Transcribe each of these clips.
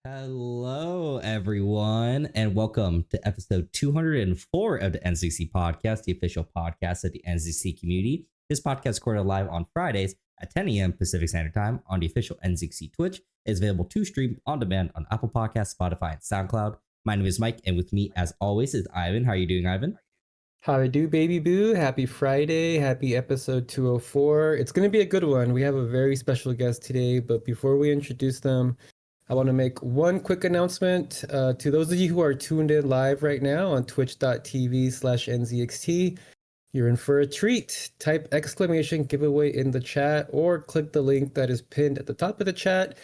Hello, everyone, and welcome to episode 204 of the NZXT Podcast, the official podcast of the NZXT community. This podcast is recorded live on Fridays at 10 a.m. Pacific Standard Time on the official NZXT Twitch. It is available to stream on demand on Apple Podcasts, Spotify, and SoundCloud. My name is Mike, and with me, as always, is Ivan. How are you doing, Ivan? How I do, baby boo. Happy Friday. Happy episode 204. It's going to be a good one. We have a very special guest today, but before we introduce them, I want to make one quick announcement to those of you who are tuned in live right now on twitch.tv/NZXT. You're in for a treat. Type exclamation giveaway in the chat or click the link that is pinned at the top of the chat.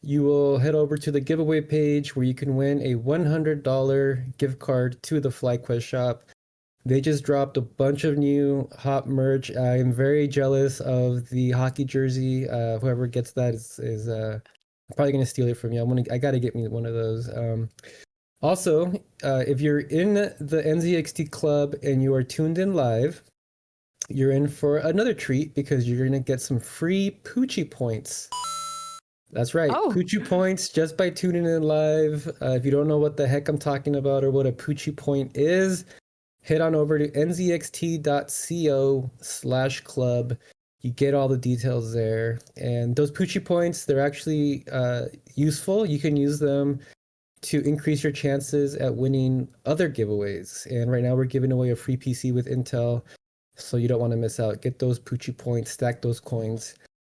You will head over to the giveaway page where you can win a $100 gift card to the FlyQuest shop. They just dropped a bunch of new hot merch. I am very jealous of the hockey jersey. Whoever gets that is I'm probably gonna steal it from you. I gotta get me one of those. Also, if you're in the NZXT club and you are tuned in live, you're in for another treat because you're gonna get some free Poochie points. That's right, Poochie points just by tuning in live. If you don't know what the heck I'm talking about or what a Poochie point is, head on over to nzxt.co/club. You get all the details there. And those Poochie points, they're actually useful. You can use them to increase your chances at winning other giveaways. And right now we're giving away a free PC with Intel, so you don't want to miss out. Get those Poochie points, stack those coins.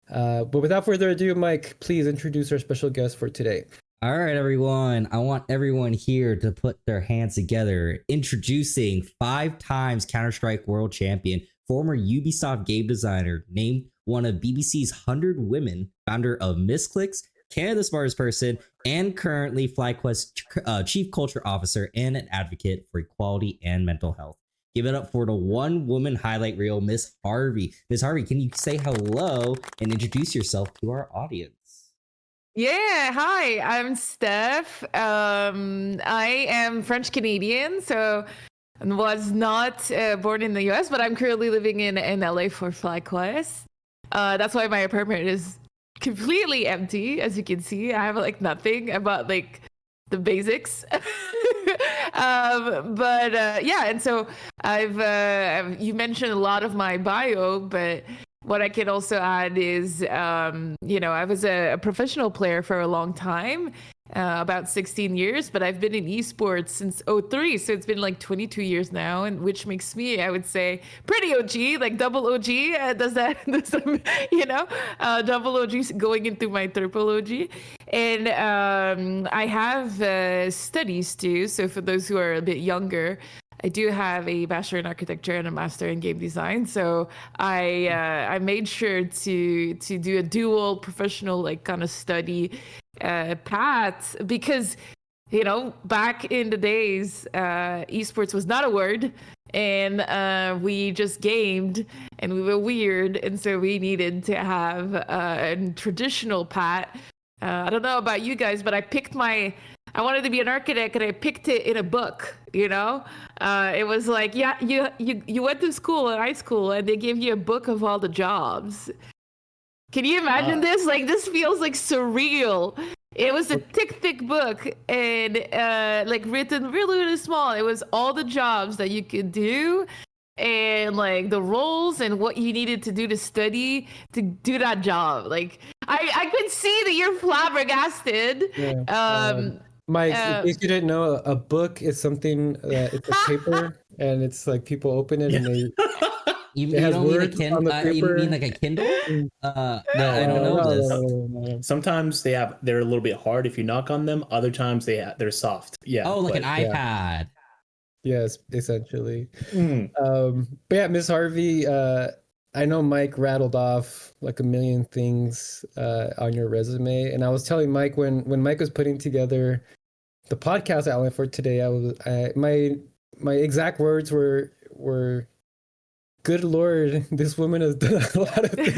But without further ado, Mike, please introduce our special guest for today. All right, everyone. I want everyone here to put their hands together. Introducing 5 times Counter-Strike World Champion, former Ubisoft game designer, named one of BBC's 100 Women, founder of Misclicks, Canada's Smartest Person, and currently FlyQuest Chief Culture Officer and an advocate for equality and mental health. Give it up for the one-woman highlight reel, Miss Harvey. Miss Harvey, can you say hello and introduce yourself to our audience? Yeah, hi, I'm Steph. I am French Canadian, so was not born in the US, but I'm currently living in LA for FlyQuest. That's why my apartment is completely empty, as you can see. I have like nothing about like the basics. Yeah, and so you mentioned a lot of my bio, but what I can also add is, I was a professional player for a long time, about 16 years, but I've been in esports since 2003. So it's been like 22 years now, and which makes me, I would say, pretty OG, like double OG. Double OG going into my triple OG. And I have studies too. So for those who are a bit younger, I do have a bachelor in architecture and a master in game design. So I made sure to do a dual professional like kind of study path because, back in the days, esports was not a word, and we just gamed and we were weird. And so we needed to have a traditional path. I don't know about you guys, but I wanted to be an architect, and I picked it in a book. It was like, yeah, you went to school, high school, and they gave you a book of all the jobs. Can you imagine this? Like, this feels like surreal. It was a thick book, and like written really, really small. It was all the jobs that you could do, and like the roles and what you needed to do to study to do that job. Like, I could see that you're flabbergasted. Yeah. Mike, in case you didn't know, a book is something that it's a paper, and it's like people open it and they. You don't mean a Kindle? You mean like a Kindle? No, I don't know this. No. Sometimes they're a little bit hard if you knock on them. Other times they're soft. Yeah. Oh, like an iPad. Yes, essentially. But yeah, Miss Harvey, I know Mike rattled off like a million things on your resume, and I was telling Mike when Mike was putting together the podcast outline for today, my exact words were, "Good Lord, this woman has done a lot of things."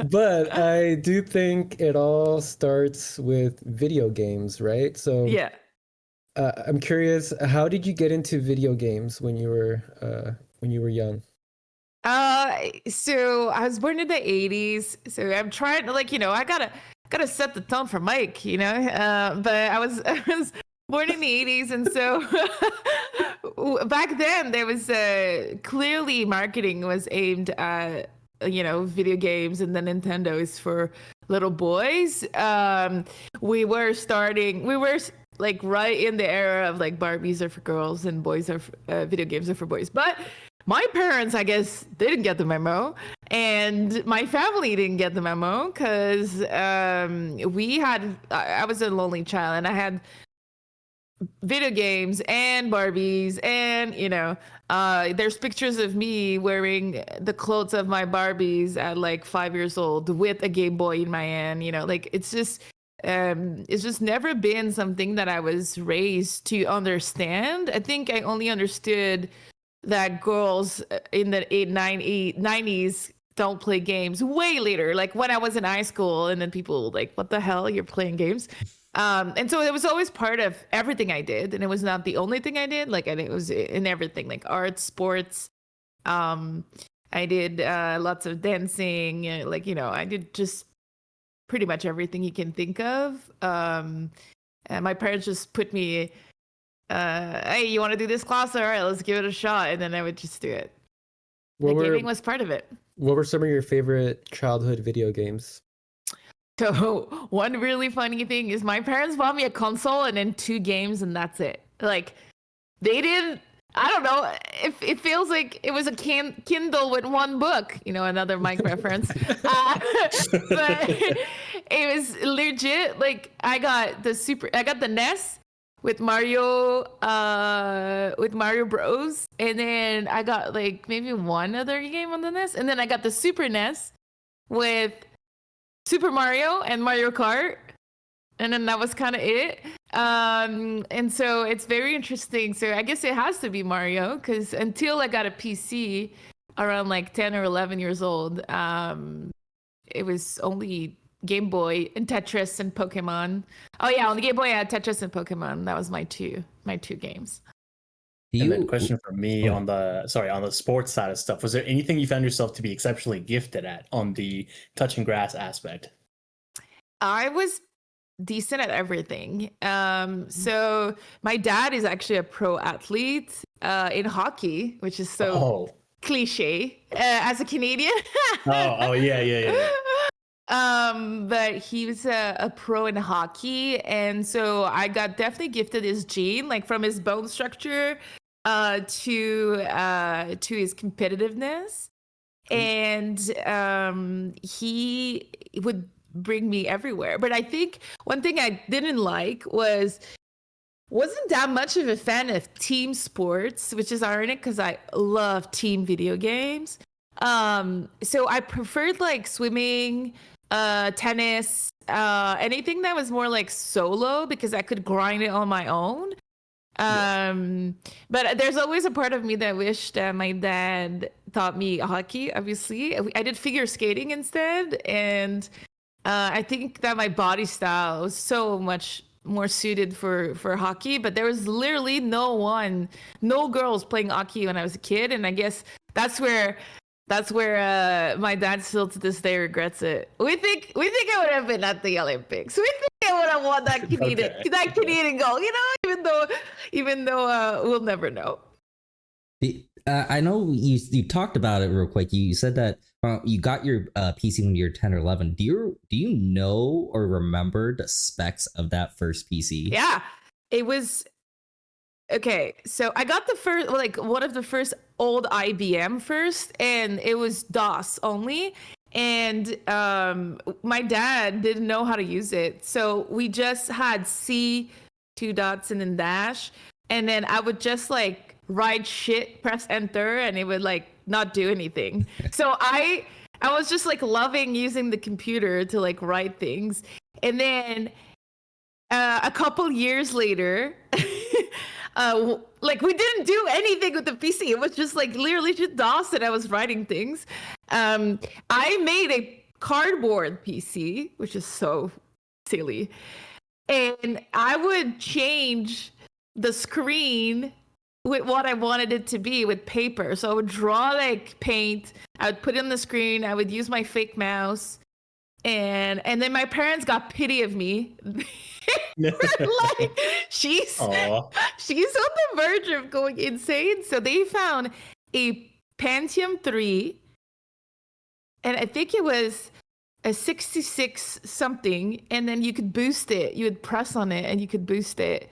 But I do think it all starts with video games, right? So yeah. I'm curious, how did you get into video games when you were young? So I was born in the 80s. So I'm trying to, like, I gotta set the tone for Mike, you know. But I was born in the 80s, and so back then there was clearly marketing was aimed at video games, and the Nintendo is for little boys. We were like right in the era of like Barbies are for girls and boys are video games are for boys. But my parents, I guess, they didn't get the memo, and my family didn't get the memo because I was a lonely child, and I had video games and Barbies, and there's pictures of me wearing the clothes of my Barbies at like 5 years old with a Game Boy in my hand. Like it's just never been something that I was raised to understand. I think I only understood that girls in the 90s don't play games way later, like when I was in high school, and then people like, what the hell, you're playing games? And so it was always part of everything I did, and it was not the only thing I did. Like, and it was in everything, like art, sports. I did lots of dancing, I did just pretty much everything you can think of. And my parents just put me, hey, you want to do this class? All right, let's give it a shot. And then I would just do it. Gaming was part of it. What were some of your favorite childhood video games? So one really funny thing is my parents bought me a console and then 2 games, and that's it. Like, they didn't, I don't know, it feels like it was a Kindle with 1 book, another Mike reference. But it was legit. Like, I got the NES with Mario Bros. And then I got like maybe one other game on the NES. And then I got the Super NES with Super Mario and Mario Kart, and then that was kind of it. And so it's very interesting. So I guess it has to be Mario, because until I got a PC around like 10 or 11 years old, it was only Game Boy and Tetris and Pokemon. Oh yeah, on the Game Boy I had Tetris and Pokemon. That was my two games. And then question for me on the sports side of stuff. Was there anything you found yourself to be exceptionally gifted at on the touch and grass aspect? I was decent at everything. So my dad is actually a pro athlete in hockey, which is so cliche as a Canadian. yeah. But he was a pro in hockey, and so I got definitely gifted his gene, like from his bone structure to his competitiveness. And he would bring me everywhere. But I think one thing I didn't like wasn't that much of a fan of team sports, which is ironic because I love team video games. So I preferred like swimming, tennis, anything that was more like solo, because I could grind it on my own. But there's always a part of me that wished my dad taught me hockey. Obviously, I did figure skating instead, and I think that my body style was so much more suited for hockey. But there was literally no girls playing hockey when I was a kid, and I guess that's where my dad still to this day regrets it. We think I would have been at the Olympics. We think I would have won that Canadian goal, even though we'll never know. I know you talked about it real quick. You said that you got your PC when you were 10 or 11. Do you know or remember the specs of that first PC? Yeah, it was okay. So I got the first, like one of the first old IBM first, and it was DOS only. And my dad didn't know how to use it, so we just had C, 2 dots, and then dash, and then I would just like write shit, press enter, and it would like not do anything. So I was just like loving using the computer to like write things. And then a couple years later, like we didn't do anything with the PC. It was just like literally just DOS, and I was writing things. I made a cardboard PC, which is so silly. And I would change the screen with what I wanted it to be with paper. So I would draw like paint, I would put it on the screen, I would use my fake mouse, And then my parents got pity of me. Like she's on the verge of going insane. So they found a Pentium 3, and I think it was a 66 something, and then you could boost it. You would press on it and you could boost it.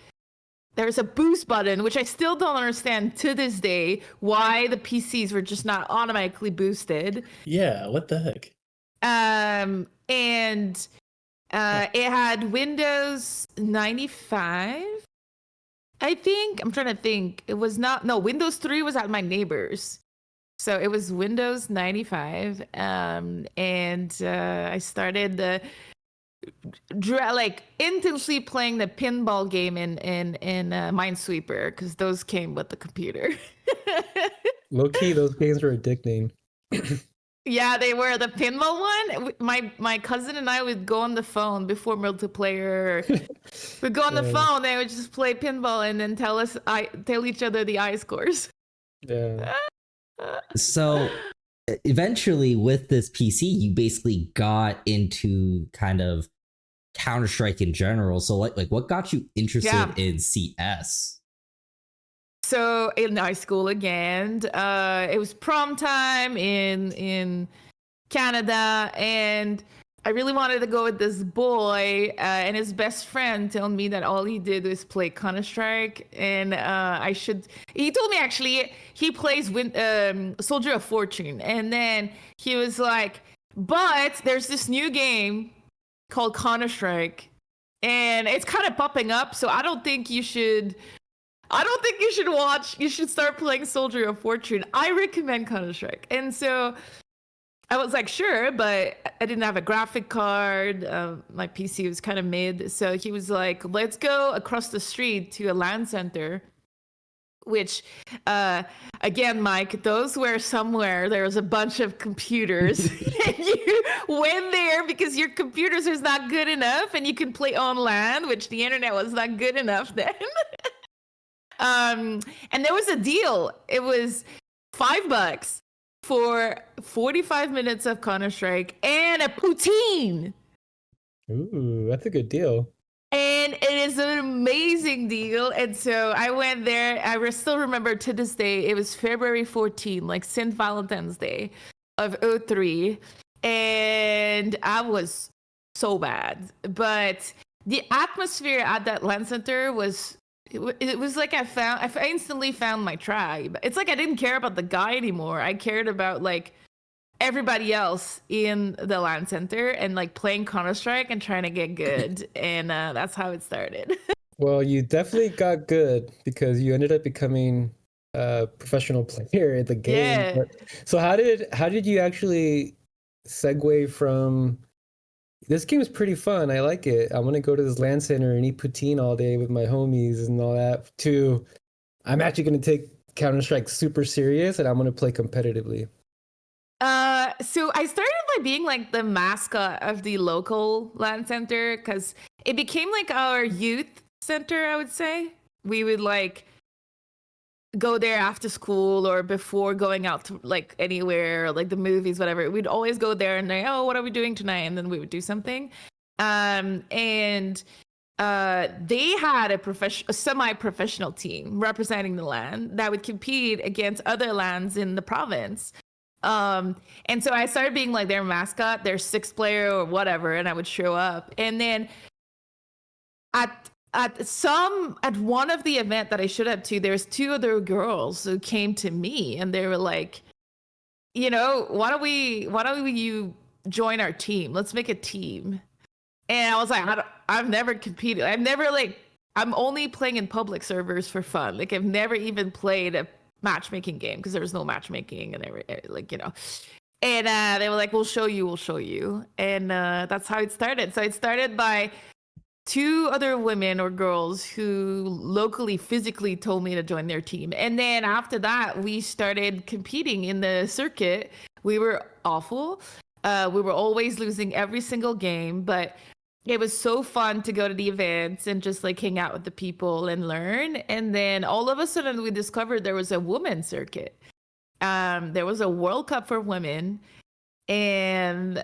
There's a boost button, which I still don't understand to this day why the PCs were just not automatically boosted. Yeah, what the heck? And it had Windows 95, I think. I'm trying to think. It was not, no, Windows 3 was at my neighbor's. So it was Windows 95. And I started intensely playing the pinball game in Minesweeper, because those came with the computer. Low key, those games were addicting. Yeah, they were. The pinball one, my cousin and I would go on the phone before multiplayer. We'd go on the phone, they would just play pinball and then tell each other the eye scores. Yeah. So eventually with this PC, you basically got into kind of Counter-Strike in general. So like what got you interested in CS? So in high school again, it was prom time in Canada, and I really wanted to go with this boy, and his best friend told me that all he did was play Counter-Strike, and he told me actually he plays Soldier of Fortune, and then he was like, but there's this new game called Counter-Strike, and it's kind of popping up, so I don't think you should watch. You should start playing Soldier of Fortune. I recommend Counter-Strike. And so I was like, sure, but I didn't have a graphic card. My PC was kind of mid. So he was like, let's go across the street to a LAN center, which, again, Mike, those were somewhere there was a bunch of computers. And you went there because your computers is not good enough, and you can play on LAN, which the internet was not good enough then. And there was a deal. It was $5 for 45 minutes of Counter-Strike and a poutine. Ooh, that's a good deal. And it is an amazing deal. And so I went there. I still remember to this day, it was February 14, like St. Valentine's Day of 2003. And I was so bad. But the atmosphere at that LAN center was... It was like I instantly found my tribe. It's like I didn't care about the guy anymore. I cared about like everybody else in the LAN center and like playing Counter-Strike and trying to get good. And that's how it started. Well, you definitely got good because you ended up becoming a professional player at the game. Yeah. So how did you actually segue from... This game is pretty fun. I like it. I want to go to this LAN center and eat poutine all day with my homies and all that. To, I'm actually going to take Counter-Strike super serious and I'm going to play competitively. So I started by being like the mascot of the local LAN center because it became like our youth center, I would say. We would like go there after school or before going out to like anywhere, or, like the movies, whatever. We'd always go there and like, oh, what are we doing tonight? And then we would do something. And they had a semi-professional team representing the LAN that would compete against other LANs in the province. And so I started being like their mascot, their sixth player or whatever, and I would show up. And then at one of the event that I showed up to, there's two other girls who came to me and they were like, you know, why don't you join our team? Let's make a team. And I was like, I've never competed. I'm only playing in public servers for fun. Like I've never even played a matchmaking game because there was no matchmaking, and they were like, you know, and they were like, we'll show you. And that's how it started. So it started by two other women or girls who locally physically told me to join their team. And then after that, we started competing in the circuit. We were awful. We were always losing every single game, but it was so fun to go to the events and just like hang out with the people and learn. And then all of a sudden we discovered there was a women's circuit. There was a World Cup for women. And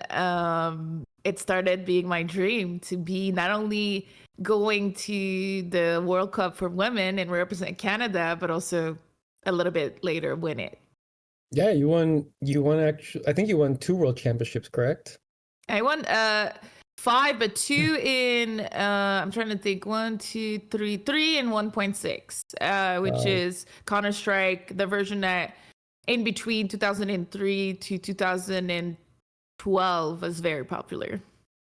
it started being my dream to be not only going to the World Cup for women and represent Canada, but also a little bit later win it. Yeah, you won actually. I think you won 2 world championships, correct? I won 5, but 2 in I'm trying to think, 1, 2, 3 in 1.6, which is Counter-Strike, the version that in between 2003 to 2012 was very popular.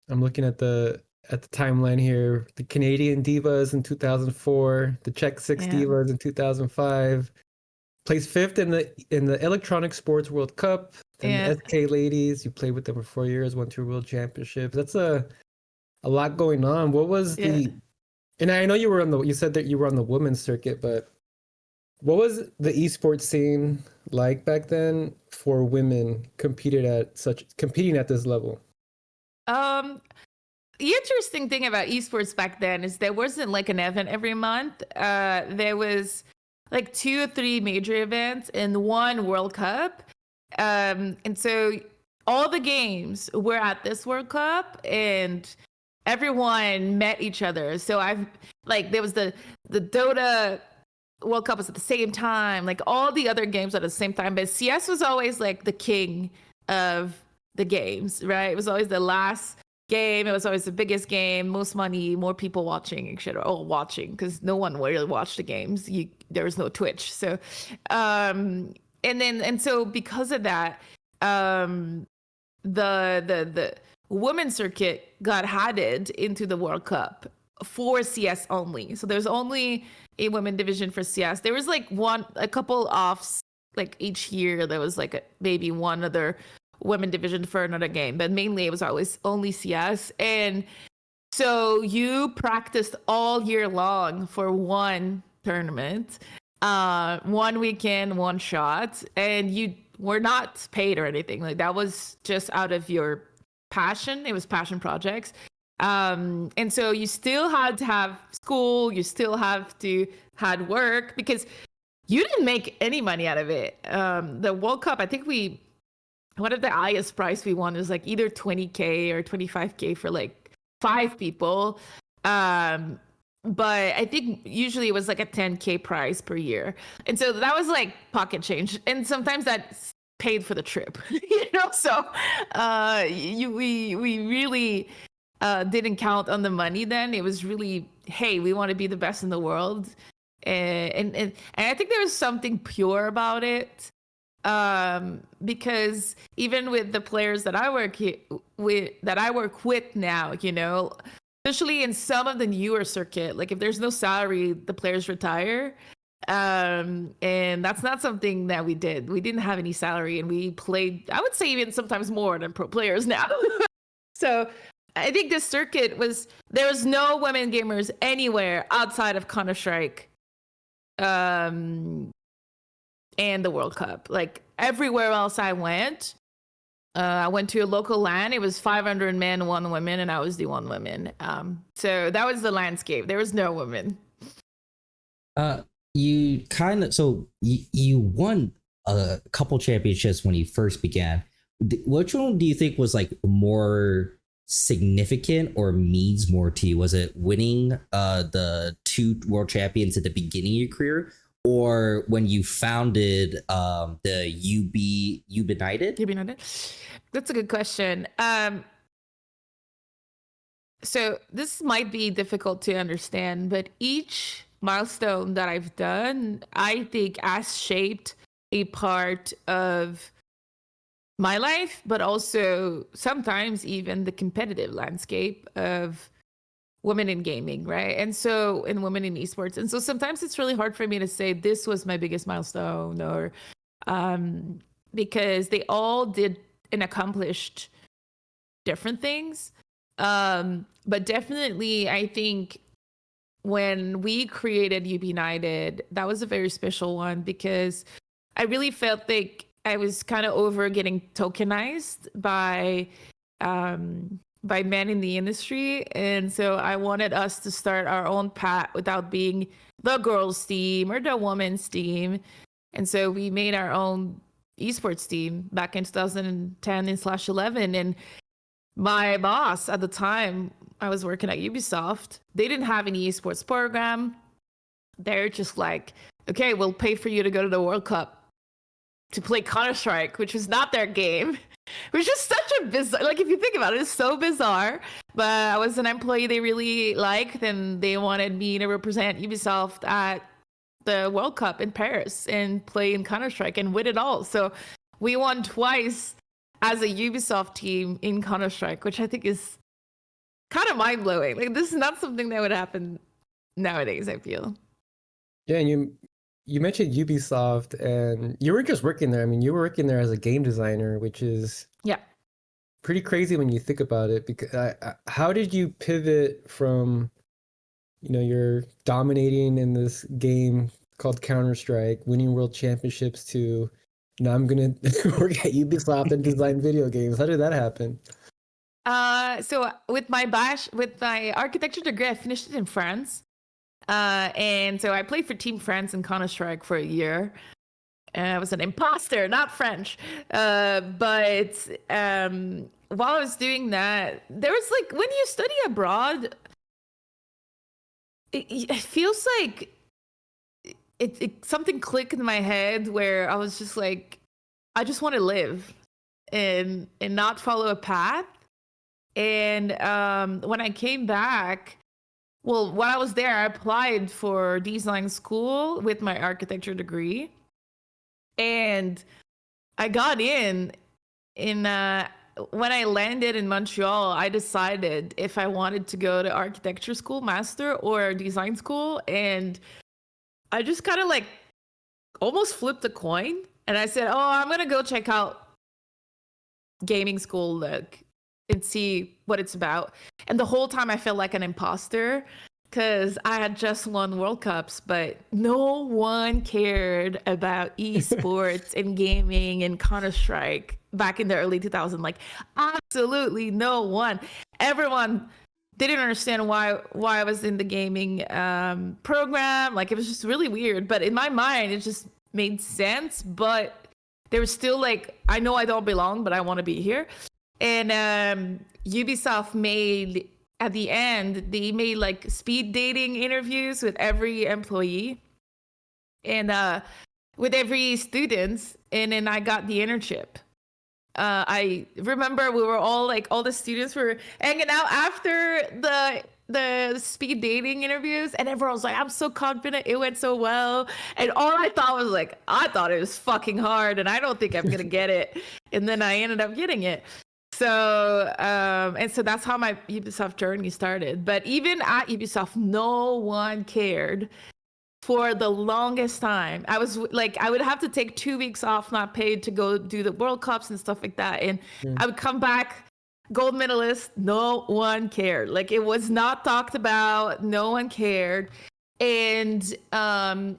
I'm looking at the timeline here. The Canadian Divas in 2004, the Czech Six Divas in 2005. Placed 5th in the Electronic Sports World Cup. And the SK Ladies, you played with them for 4 years, won 2 world championships. That's a lot going on. What was the? And I know you said that you were on the women's circuit, but what was the esports scene like back then for women competing at this level? The interesting thing about esports back then is there wasn't like an event every month. There was like 2 or 3 major events and 1 World Cup. And so all the games were at this World Cup and everyone met each other. So there was the Dota World Cup was at the same time, like all the other games at the same time. But CS was always like the king of the games, right? It was always the last game. It was always the biggest game, most money, more people watching, etc. Oh, watching, because no one really watched the games. There was no Twitch. So, and so because of that, the women's circuit got added into the World Cup for CS only. So there's only a women division for CS. There was like a couple offs like each year. There was like maybe one other women division for another game, but mainly it was always only CS. And so you practiced all year long for one tournament, 1 weekend, 1 shot, and you were not paid or anything. Like that was just out of your passion. It was passion projects. And so you still had to have school, you still had work because you didn't make any money out of it. The World Cup, I think one of the highest prize we won was like either 20K or 25K for like 5 people. But I think usually it was like a 10K prize per year. And so that was like pocket change. And sometimes that's paid for the trip, So we really didn't count on the money then. It was really, hey, we want to be the best in the world. And I think there was something pure about it. Because even with the players that I work with now, especially in some of the newer circuit, like if there's no salary, the players retire. And that's not something that we did. We didn't have any salary and we played, I would say even sometimes more than pro players now. So I think this circuit there was no women gamers anywhere outside of Counter-Strike. And the World Cup. Like everywhere else I went to a local LAN. It was 500 men, 1 woman, and I was the 1 woman. So that was the landscape. There was no women. You won a couple championships when you first began. Which one do you think was like more significant or means more to you? Was it winning the 2 world champions at the beginning of your career? Or when you founded the United? That's a good question. So this might be difficult to understand, but each milestone that I've done, I think has shaped a part of my life, but also sometimes even the competitive landscape of women in gaming, right? And women in esports. And so sometimes it's really hard for me to say this was my biggest milestone or because they all did and accomplished different things. But definitely, I think when we created United, that was a very special one because I really felt like I was kind of over getting tokenized by men in the industry. And so I wanted us to start our own path without being the girls team or the women's team. And so we made our own esports team back in 2010 and /11. And my boss at the time, I was working at Ubisoft, they didn't have any esports program. They're just like, okay, we'll pay for you to go to the World Cup to play Counter-Strike, which was not their game. Which is such a bizarre, like if you think about it, it's so bizarre. But I was an employee they really liked, and they wanted me to represent Ubisoft at the World Cup in Paris and play in Counter-Strike and win it all. So we won twice as a Ubisoft team in Counter-Strike, which I think is kind of mind-blowing. Like this is not something that would happen nowadays, I feel. Yeah, and you mentioned Ubisoft, and you were just working there. I mean, you were working there as a game designer, which is pretty crazy when you think about it. Because how did you pivot from, you're dominating in this game called Counter-Strike, winning world championships, to, I'm gonna work at Ubisoft and design video games? How did that happen? So with my architecture degree, I finished it in France. And so I played for Team France in Counter-Strike for a year. I was an imposter, not French. But while I was doing that, there was like, when you study abroad, it feels like it something clicked in my head where I was just like, I just want to live and not follow a path. And when I came back, well, while I was there, I applied for design school with my architecture degree. And I got in when I landed in Montreal, I decided if I wanted to go to architecture school, master, or design school. And I just kind of like almost flipped a coin. And I said, oh, I'm going to go check out gaming school, and see what it's about. And the whole time I felt like an imposter because I had just won World Cups, but no one cared about esports and gaming and Counter-Strike back in the early 2000s. Like absolutely no one. Everyone didn't understand why I was in the gaming program. Like it was just really weird. But in my mind, it just made sense. But there was still like, I know I don't belong, but I want to be here. And Ubisoft made, at the end, they made like speed dating interviews with every employee and with every student. And then I got the internship. I remember we were all like, all the students were hanging out after the speed dating interviews, and everyone was like, I'm so confident it went so well. And all I thought was like, I thought it was fucking hard and I don't think I'm going to get it. And then I ended up getting it. So, and so that's how my Ubisoft journey started. But even at Ubisoft, no one cared for the longest time. I was like, I would have to take 2 weeks off, not paid, to go do the World Cups and stuff like that. And I would come back, gold medalist, no one cared. Like it was not talked about, no one cared. And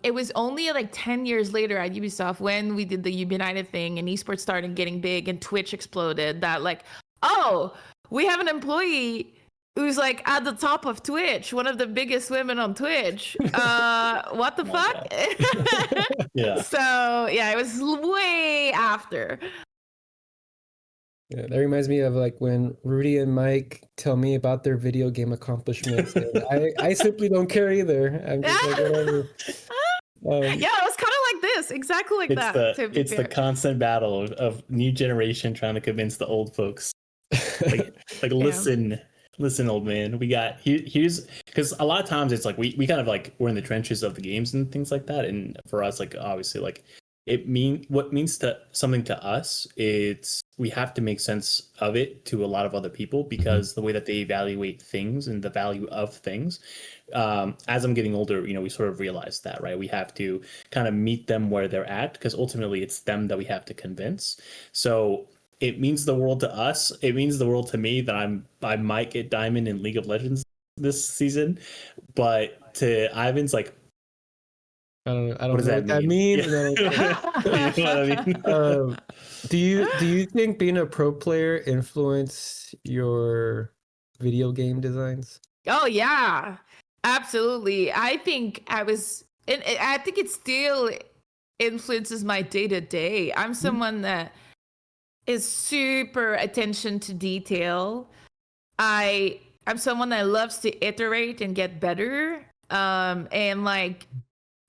it was only like 10 years later at Ubisoft when we did the United thing and esports started getting big and Twitch exploded that like, oh, we have an employee who's like at the top of Twitch, one of the biggest women on Twitch. What the fuck? Yeah. So yeah, it was way after. Yeah, that reminds me of like when Rudy and Mike tell me about their video game accomplishments. And I simply don't care either. I'm just like, whatever. Yeah, it was kind of like this, exactly like that. It's the constant battle of new generation trying to convince the old folks. Like listen, old man. We got here's because a lot of times it's like we kind of like we're in the trenches of the games and things like that. And for us, like obviously, like what means something to us, it's we have to make sense of it to a lot of other people because the way that they evaluate things and the value of things. As I'm getting older, we sort of realize that, right? We have to kind of meet them where they're at because ultimately it's them that we have to convince. So it means the world to us. It means the world to me that I might get diamond in League of Legends this season, but to Ivan's like, I don't know what that means. Yeah. You know what I mean? Do you think being a pro player influenced your video game designs? Oh yeah, absolutely. I think I think it still influences my day to day. I'm someone that is super attention to detail. I'm someone that loves to iterate and get better, and like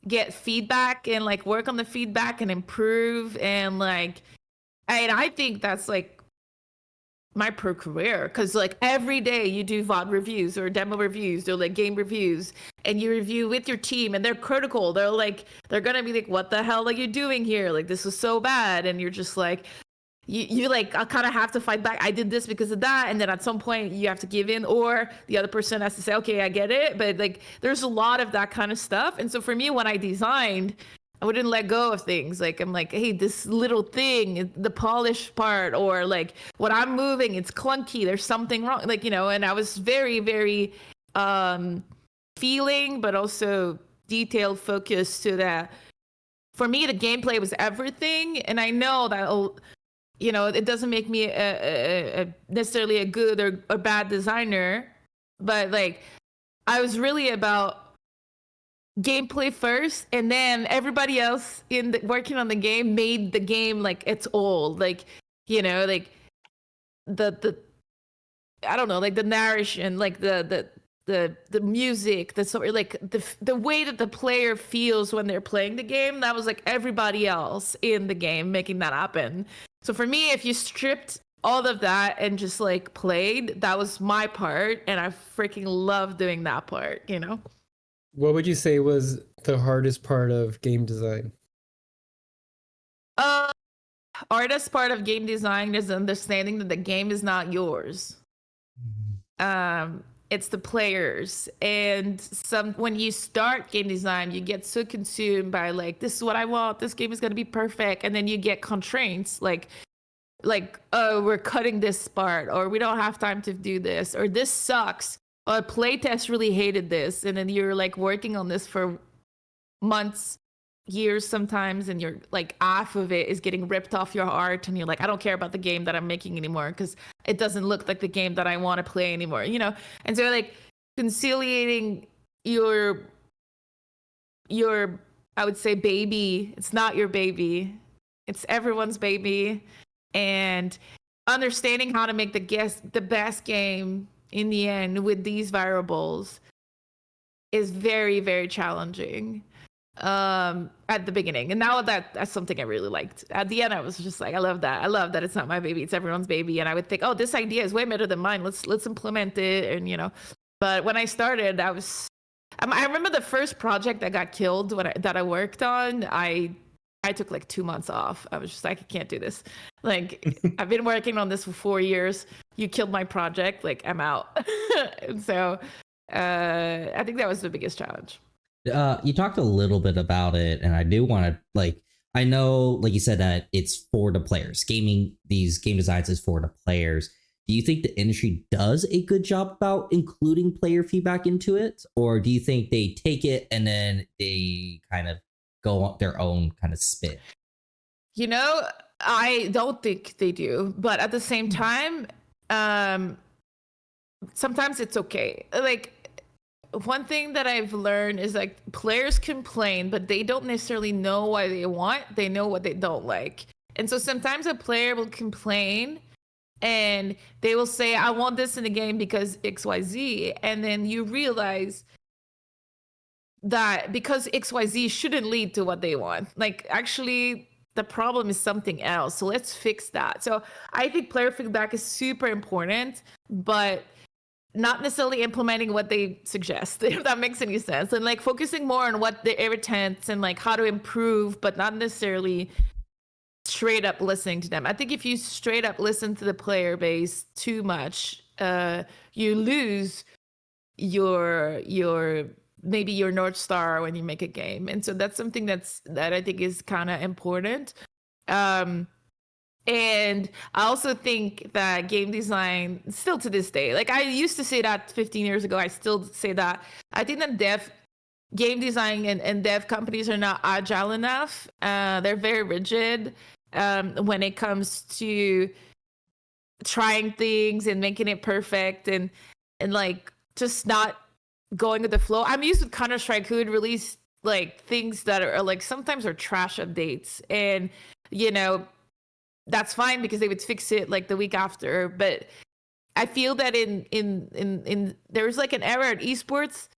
get feedback and like work on the feedback and improve, and like, and I think that's like my pro career, because like every day you do VOD reviews or demo reviews or like game reviews, and you review with your team, and they're critical. They're gonna be like, what the hell are you doing here? Like, this is so bad. And you're just like, you like, I kind of have to fight back. I did this because of that. And then at some point you have to give in, or the other person has to say, okay, I get it. But like, there's a lot of that kind of stuff. And so for me, when I designed, I wouldn't let go of things. Like, I'm like, hey, this little thing, the polish part, or like what I'm moving, it's clunky. There's something wrong. Like, you know, and I was very, very feeling, but also detail focused to that. For me, the gameplay was everything. And I know that, you know, it doesn't make me necessarily a good or a bad designer, but like, I was really about gameplay first, and then everybody else working on the game made the game like its old, like, you know, like the I don't know, like the narration, like the music, the sort of like the way that the player feels when they're playing the game. That was like everybody else in the game making that happen. So for me, if you stripped all of that and just like played, that was my part, and I freaking love doing that part, you know. What would you say was the hardest part of game design? Hardest part of game design is understanding that the game is not yours. It's the players. And when you start game design, you get so consumed by like, this is what I want, this game is going to be perfect. And then you get constraints like, oh, we're cutting this part, or we don't have time to do this, or this sucks. A playtest really hated this, and then you're like working on this for months, years sometimes, and you're like, half of it is getting ripped off your art, and you're like, I don't care about the game that I'm making anymore because it doesn't look like the game that I want to play anymore, you know. And so like conciliating your I would say baby, it's not your baby, it's everyone's baby, and understanding how to make the best game in the end with these variables is very, very challenging at the beginning. And now that's something I really liked. At the end, I was just like, I love that it's not my baby, it's everyone's baby. And I would think, oh, this idea is way better than mine, let's implement it. And you know, but when I started, I remember the first project that got killed that I worked on, I took like 2 months off. I was just like, I can't do this. Like, I've been working on this for 4 years. You killed my project. Like, I'm out. And so I think that was the biggest challenge. You talked a little bit about it, and I do want to, like, I know, like you said, that it's for the players. These game designs is for the players. Do you think the industry does a good job about including player feedback into it? Or do you think they take it and then they kind of go on their own kind of spin? You know, I don't think they do, but at the same time, sometimes it's okay. Like, one thing that I've learned is like, players complain, but they don't necessarily know why they know what they don't like. And so sometimes a player will complain and they will say, I want this in the game because XYZ. And then you realize that because XYZ shouldn't lead to what they want. Like, actually, the problem is something else. So let's fix that. So I think player feedback is super important, but not necessarily implementing what they suggest, if that makes any sense. And like focusing more on what the irritants and like how to improve, but not necessarily straight up listening to them. I think if you straight up listen to the player base too much, you lose your maybe your North Star when you make a game. And so that's something that I think is kind of important. And I also think that game design, still to this day, like I used to say that 15 years ago, I still say that. I think that game design and dev companies are not agile enough. They're very rigid when it comes to trying things and making it perfect and like just not going with the flow. I'm used with Counter-Strike, who would release like things that are like sometimes are trash updates, and you know, that's fine because they would fix it like the week after. But I feel that in there's like an era at esports,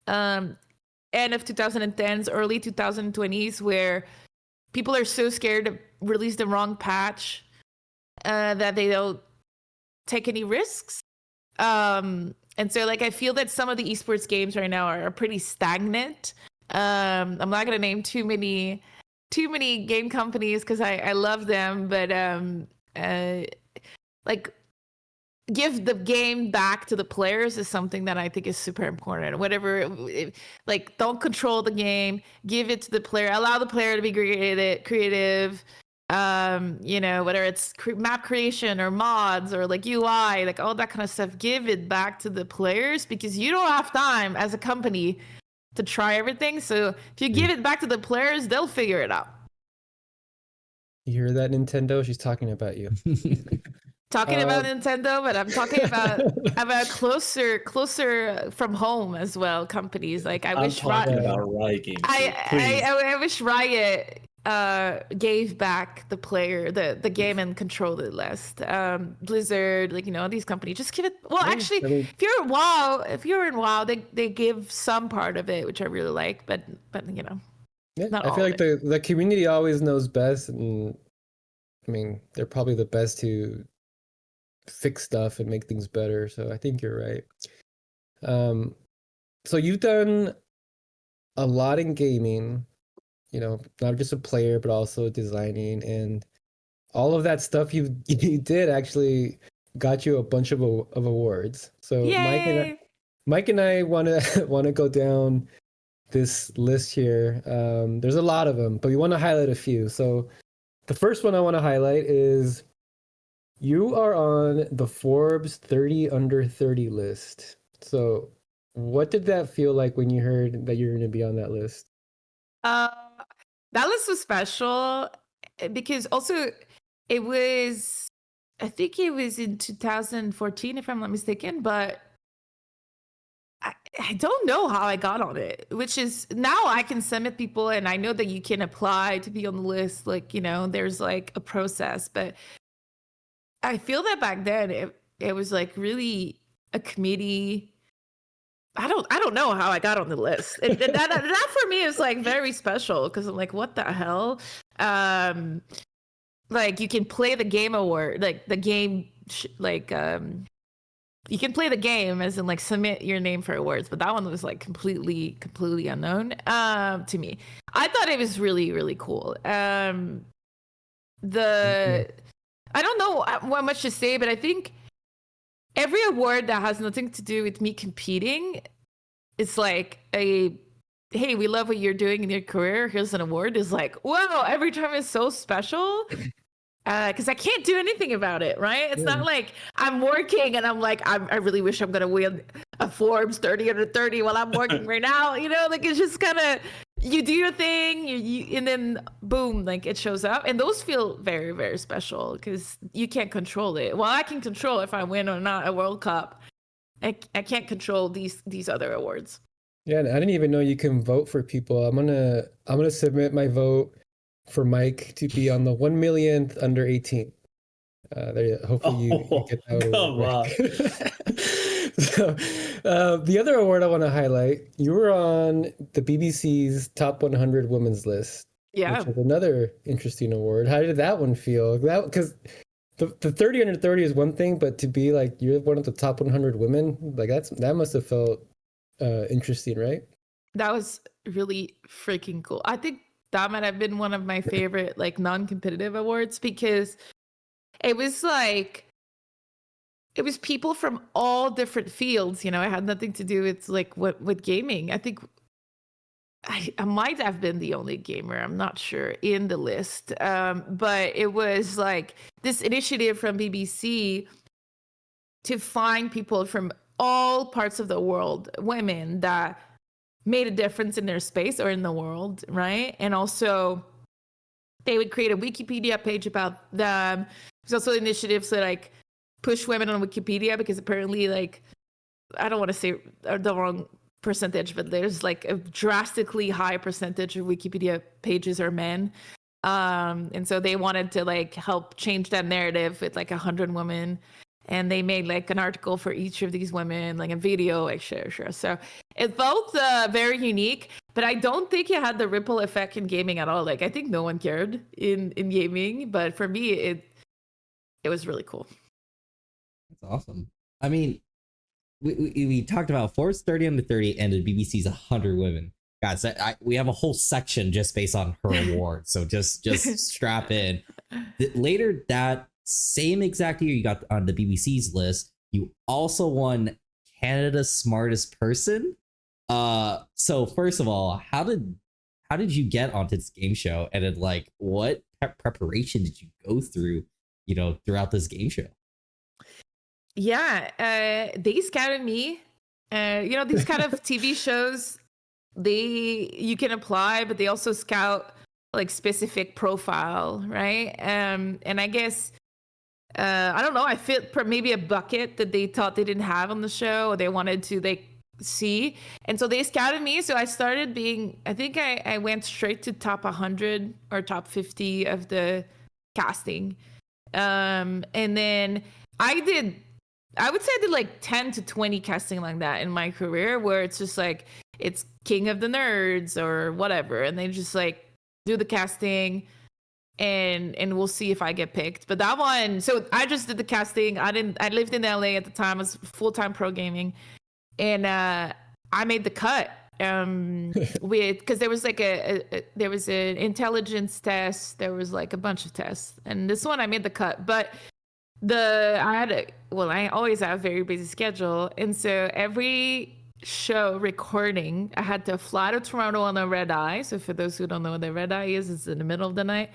end of 2010s, early 2020s, where people are so scared to release the wrong patch that they don't take any risks. And so like I feel that some of the esports games right now are pretty stagnant. I'm not gonna name too many game companies because I love them, but like give the game back to the players is something that I think is super important. Whatever, like don't control the game, give it to the player, allow the player to be creative. You know, whether it's map creation or mods or like UI, like all that kind of stuff, give it back to the players because you don't have time as a company to try everything. So if you give it back to the players, they'll figure it out. You hear that, Nintendo? She's talking about you. Talking about Nintendo, but I'm talking about closer from home as well. Companies like I wish Riot Games. I wish Riot gave back the player the game and controlled it less. Blizzard, like, you know, these companies just give it. Well, actually, if you're in WoW, they give some part of it, which I really like, but you know, not all. I feel like the community always knows best, and I mean, they're probably the best to fix stuff and make things better. So I think you're right. So you've done a lot in gaming, you know, not just a player, but also designing, and all of that stuff you did actually got you a bunch of awards. So Yay! Mike and I want to go down this list here. There's a lot of them, but we want to highlight a few. So the first one I want to highlight is you are on the Forbes 30 under 30 list. So what did that feel like when you heard that you're going to be on that list? That list was special because also it was, I think it was in 2014, if I'm not mistaken, but I don't know how I got on it, which is now I can submit people and I know that you can apply to be on the list. Like, you know, there's like a process, but I feel that back then it was like really a committee. I don't know how I got on the list. And that for me is like very special because I'm like, what the hell? Like you can play the game award, like the game, you can play the game as in like submit your name for awards, but that one was like completely unknown to me. I thought it was really, really cool. I don't know what much to say, but I think every award that has nothing to do with me competing, it's like hey, we love what you're doing in your career. Here's an award. Is like, wow, every time is so special. Because I can't do anything about it, right? It's not like I'm working and I'm like, I really wish I'm going to win a Forbes 30 under 30 while I'm working right now. You know, like it's just kind of, you do your thing, you and then boom, like it shows up. And those feel very, very special because you can't control it. Well, I can control if I win or not a World Cup. I can't control these other awards. Yeah, and I didn't even know you can vote for people. I'm gonna submit my vote for Mike to be on the 1 millionth under 18. Hopefully you get that award. So, the other award I want to highlight, you were on the BBC's top 100 women's list. Yeah, which is another interesting award. How did that one feel? Because the 30 under 30 is one thing, but to be like you're one of the top 100 women, like that must have felt interesting, right? That was really freaking cool. I think that might have been one of my favorite like non-competitive awards because it was people from all different fields. You know, it had nothing to do with like with gaming. I think I might have been the only gamer, I'm not sure, in the list. But it was like this initiative from BBC to find people from all parts of the world, women that made a difference in their space or in the world, right? And also they would create a Wikipedia page about them. There's also initiatives that like push women on Wikipedia because apparently, like, I don't want to say the wrong percentage, but there's like a drastically high percentage of Wikipedia pages are men. And so they wanted to like help change that narrative with like 100 women. And they made like an article for each of these women, like a video, like sure. So it felt very unique, but I don't think it had the ripple effect in gaming at all. Like I think no one cared in gaming, but for me, it was really cool. That's awesome. I mean, we talked about Forbes 30 under 30 and the BBC's 100 women. Guys, we have a whole section just based on her award. So just strap in. Later that same exact year you got on the BBC's list, you also won Canada's Smartest Person. So first of all, how did you get onto this game show, and then like what preparation did you go through, throughout this game show? Yeah, they scouted me. These kind of TV shows, you can apply, but they also scout like specific profile, right? And I guess I don't know, I fit maybe a bucket that they thought they didn't have on the show, or they wanted to see. And so they scouted me. So I started I think I went straight to top 100 or top 50 of the casting. And then I would say I did like 10 to 20 casting like that in my career, where it's just like, it's King of the Nerds or whatever. And they just like do the casting and we'll see if I get picked. But that one, so I just did the casting. I lived in LA at the time. I was full-time pro gaming. And I made the cut because there was like there was an intelligence test. There was like a bunch of tests. And this one I made the cut. But I always have a very busy schedule. And so every show recording, I had to fly to Toronto on a red eye. So for those who don't know what the red eye is, it's in the middle of the night.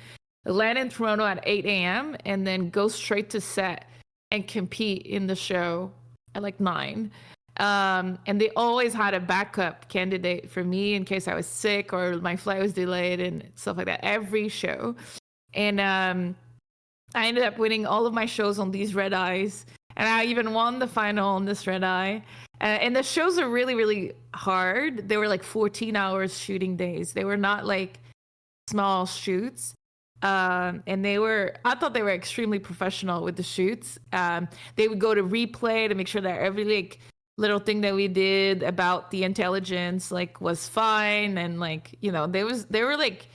Land in Toronto at 8 a.m. and then go straight to set and compete in the show at like 9. And they always had a backup candidate for me in case I was sick or my flight was delayed and stuff like that. Every show. And I ended up winning all of my shows on these red eyes. And I even won the final on this red eye. And the shows are really, really hard. They were like 14 hours shooting days. They were not like small shoots. And I thought they were extremely professional with the shoots. They would go to replay to make sure that every like little thing that we did about the intelligence like was fine. And like, they were like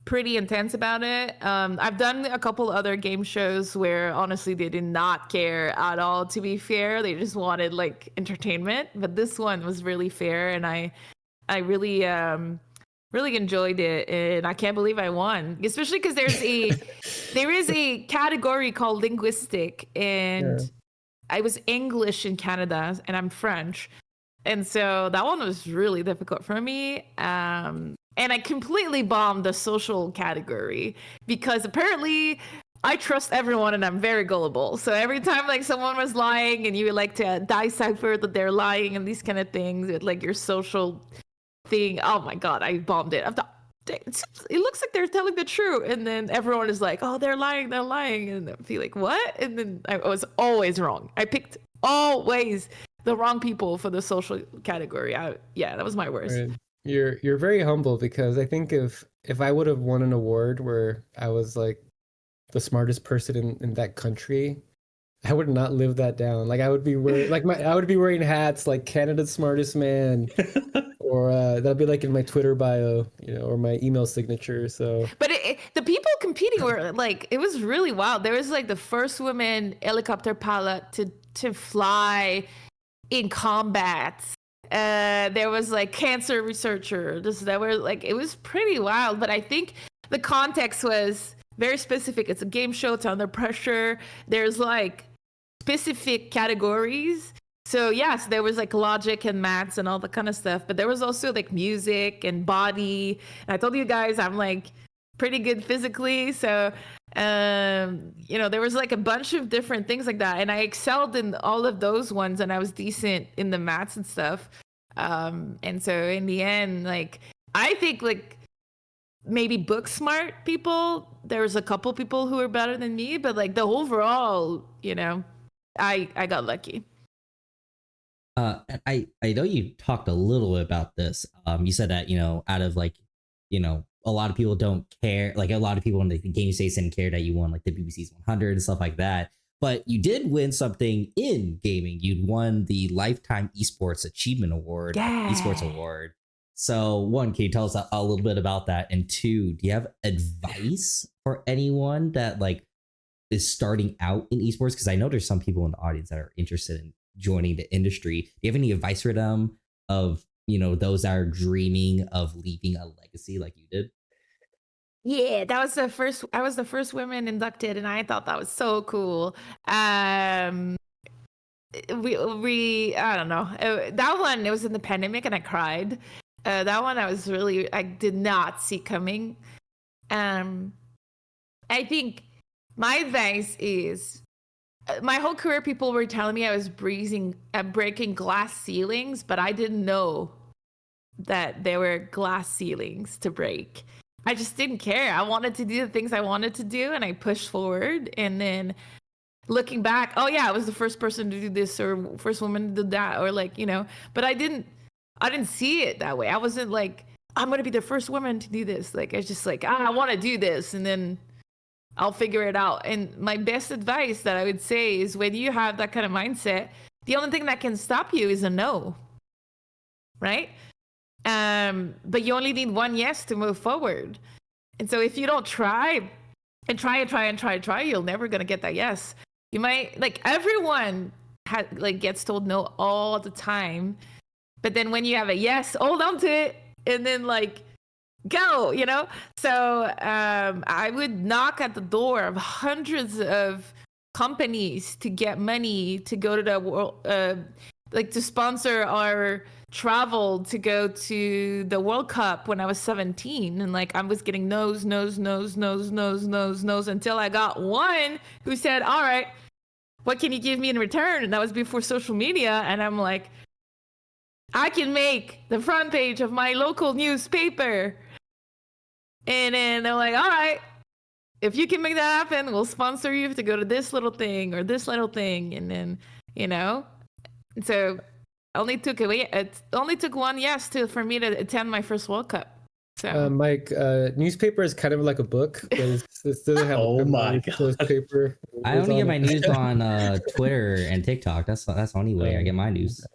pretty intense about it. I've done a couple other game shows where honestly they did not care at all, to be fair. They just wanted like entertainment, but this one was really fair, and I really really enjoyed it, and I can't believe I won, especially because there is a category called linguistic, and I was English in Canada and I'm French, and so that one was really difficult for me. And I completely bombed the social category because apparently I trust everyone and I'm very gullible. So every time like someone was lying and you would like to decipher that they're lying and these kind of things, with like your social thing, oh my God, I bombed it. I thought, it looks like they're telling the truth. And then everyone is like, oh, they're lying. And I feel like, what? And then I was always wrong. I picked always the wrong people for the social category. That was my worst. Right. You're very humble, because I think if I would have won an award where I was like the smartest person in that country, I would not live that down. Like I would be wearing hats like Canada's Smartest Man, or that'll be like in my Twitter bio, or my email signature. So, but the people competing were like, it was really wild. There was like the first woman helicopter pilot to fly in combat. There was like cancer researchers that were like, it was pretty wild, but I think the context was very specific. It's a game show, it's under pressure. There's like specific categories. So yes, there was like logic and maths and all that kind of stuff, but there was also like music and body. And I told you guys I'm like pretty good physically, so there was like a bunch of different things like that, and I excelled in all of those ones, and I was decent in the maths and stuff. And so in the end, like I think like maybe book smart people, there was a couple people who were better than me, but like the overall, I got lucky. I know you talked a little bit about this. You said that, out of like, a lot of people don't care. Like a lot of people in the game space didn't care that you won like the BBC's 100 and stuff like that. But you did win something in gaming. You'd won the Lifetime Esports Achievement Award, Esports Award. So one, can you tell us a little bit about that? And two, do you have advice for anyone that like is starting out in esports? Because I know there's some people in the audience that are interested in joining the industry. Do you have any advice for them of, you know, those that are dreaming of leaving a legacy like you did? Yeah, that was the first. I was the first woman inducted, and I thought that was so cool. I don't know. That one, it was in the pandemic, and I cried. That one, I did not see coming. I think my advice is, my whole career, people were telling me I was breaking glass ceilings, but I didn't know that there were glass ceilings to break. I just didn't care. I wanted to do the things I wanted to do, and I pushed forward. And then looking back, oh yeah, I was the first person to do this, or first woman to do that, or like, you know, but I didn't see it that way. I wasn't like, I'm going to be the first woman to do this. Like, I was just like, I want to do this, and then I'll figure it out. And my best advice that I would say is, when you have that kind of mindset, the only thing that can stop you is a no, right? But you only need one yes to move forward. And so if you don't try, you're never going to get that yes. You might, like, everyone gets told no all the time. But then when you have a yes, hold on to it, and then like go, you know? So I would knock at the door of hundreds of companies to get money to go to the world, like to sponsor our travel to go to the World Cup when I was 17. And like, I was getting no's until I got one who said, all right, what can you give me in return? And that was before social media. And I'm like, I can make the front page of my local newspaper. And then they're like, all right, if you can make that happen, we'll sponsor you to go to this little thing or this little thing. And then, you know, so it only took one yes for me to attend my first World Cup. So Mike, newspaper is kind of like a book. It doesn't have oh my god, paper. I only get my news on Twitter and TikTok. That's the only way I get my news.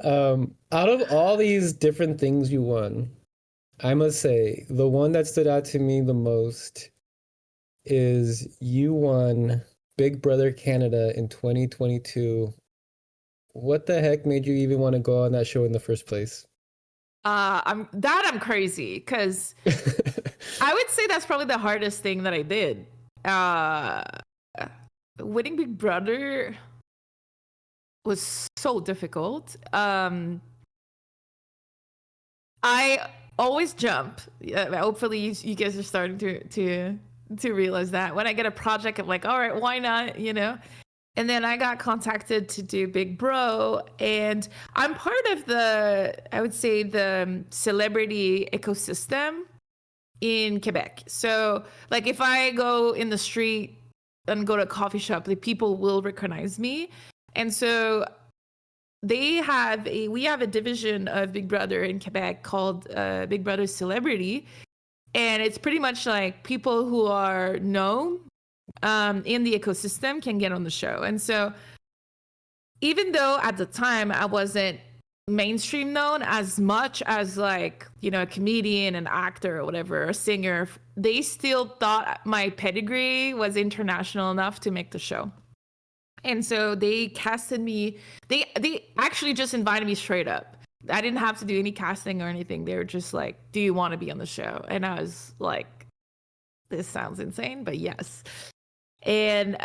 Out of all these different things you won, I must say the one that stood out to me the most is you won Big Brother Canada in 2022. What the heck made you even want to go on that show in the first place? I'm crazy, because I would say that's probably the hardest thing that I did. Winning Big Brother was so difficult. I always jump. Hopefully you guys are starting to realize that. When I get a project, I'm like, all right, why not? You know? And then I got contacted to do Big Bro, and I'm part of the celebrity ecosystem in Quebec. So like, if I go in the street and go to a coffee shop, the people will recognize me. And so we have a division of Big Brother in Quebec called Big Brother Celebrity. And it's pretty much like people who are known in the ecosystem can get on the show. And so even though at the time I wasn't mainstream known as much as, like, you know, a comedian, an actor or whatever, a singer, they still thought my pedigree was international enough to make the show. And so they casted me. They actually just invited me straight up. I didn't have to do any casting or anything. They were just like, do you want to be on the show? And I was like, this sounds insane, but yes. And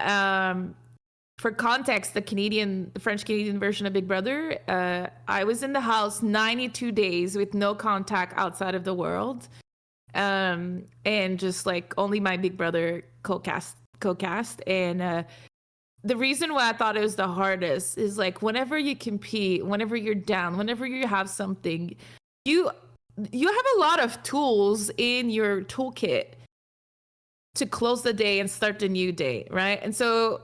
for context, the French-Canadian version of Big Brother, I was in the house 92 days with no contact outside of the world. And just like only my Big Brother co-cast. And the reason why I thought it was the hardest is, like, whenever you compete, whenever you're down, whenever you have something, you have a lot of tools in your toolkit to close the day and start the new day, right? And so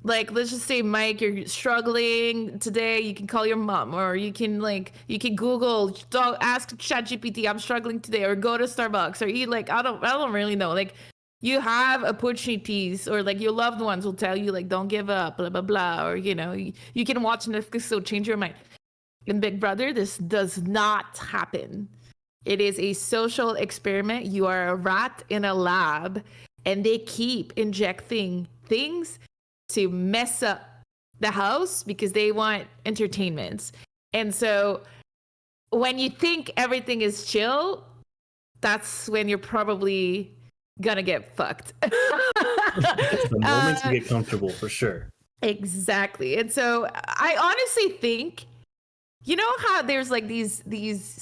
like, let's just say, Mike, you're struggling today, you can call your mom, or you can Google, ask ChatGPT, I'm struggling today, or go to Starbucks, or eat, like, I don't really know. Like, you have opportunities, or like your loved ones will tell you, like, don't give up, blah, blah, blah. Or, you know, you can watch Netflix, so change your mind. In Big Brother, this does not happen. It is a social experiment. You are a rat in a lab, and they keep injecting things to mess up the house because they want entertainment. And so when you think everything is chill, that's when you're probably gonna get fucked. It's the moment to get comfortable, for sure. Exactly. And so I honestly think, you know how there's like these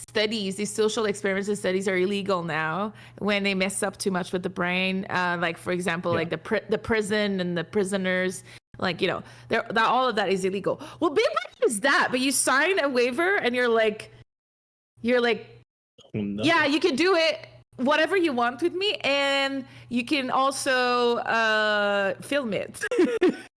studies, these social experiments and studies are illegal now when they mess up too much with the brain. Like, for example, like the prison and the prisoners, like, you know, all of that is illegal. Well, Big Brother is that, but you sign a waiver and you're like, Oh, no. yeah, you can do it, whatever you want with me, and you can also film it.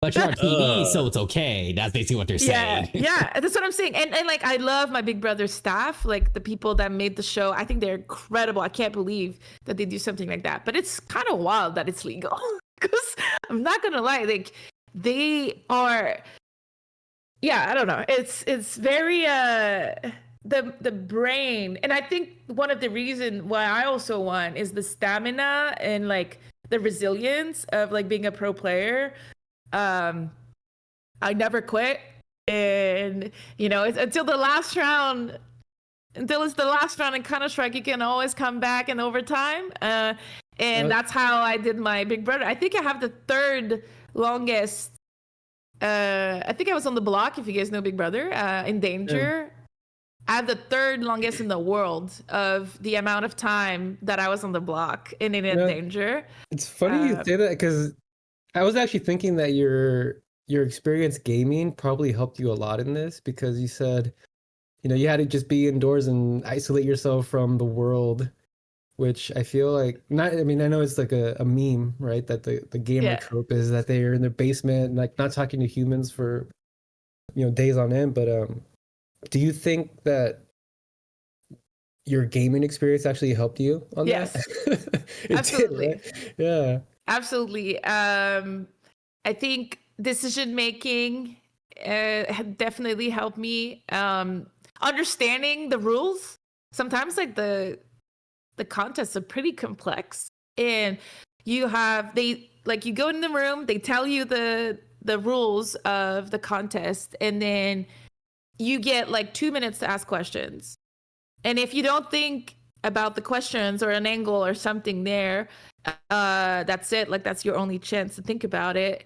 But you're on TV, so it's okay. That's basically what they're saying. Yeah, that's what I'm saying. And like, I love my Big Brother staff, like the people that made the show. I think they're incredible. I can't believe that they do something like that. But it's kind of wild that it's legal. Because I'm not gonna lie, like, they are. Yeah, I don't know. It's very the brain, and I think one of the reasons why I also won is the stamina and like the resilience of like being a pro player. I never quit, and you know, it's until the last round. Until it's the last round in Counter-Strike, you can always come back in overtime. And that's how I did my Big Brother. I think I have the third longest. I think I was on the block, if you guys know Big Brother, in danger. I have the third longest in the world of the amount of time that I was on the block and in danger. It's funny you say that, because I was actually thinking that your experience gaming probably helped you a lot in this, because you said, you know, you had to just be indoors and isolate yourself from the world, which I feel like I know it's like a meme, right? That the gamer trope is that they're in their basement and like not talking to humans for, you know, days on end. But do you think that your gaming experience actually helped you on that? Absolutely. Did, right? Yeah. Absolutely. I think decision making definitely helped me. Understanding the rules. Sometimes like the contests are pretty complex, and you go in the room, they tell you the rules of the contest, and then you get like 2 minutes to ask questions. And if you don't think about the questions or an angle or something there, that's it. Like, that's your only chance to think about it.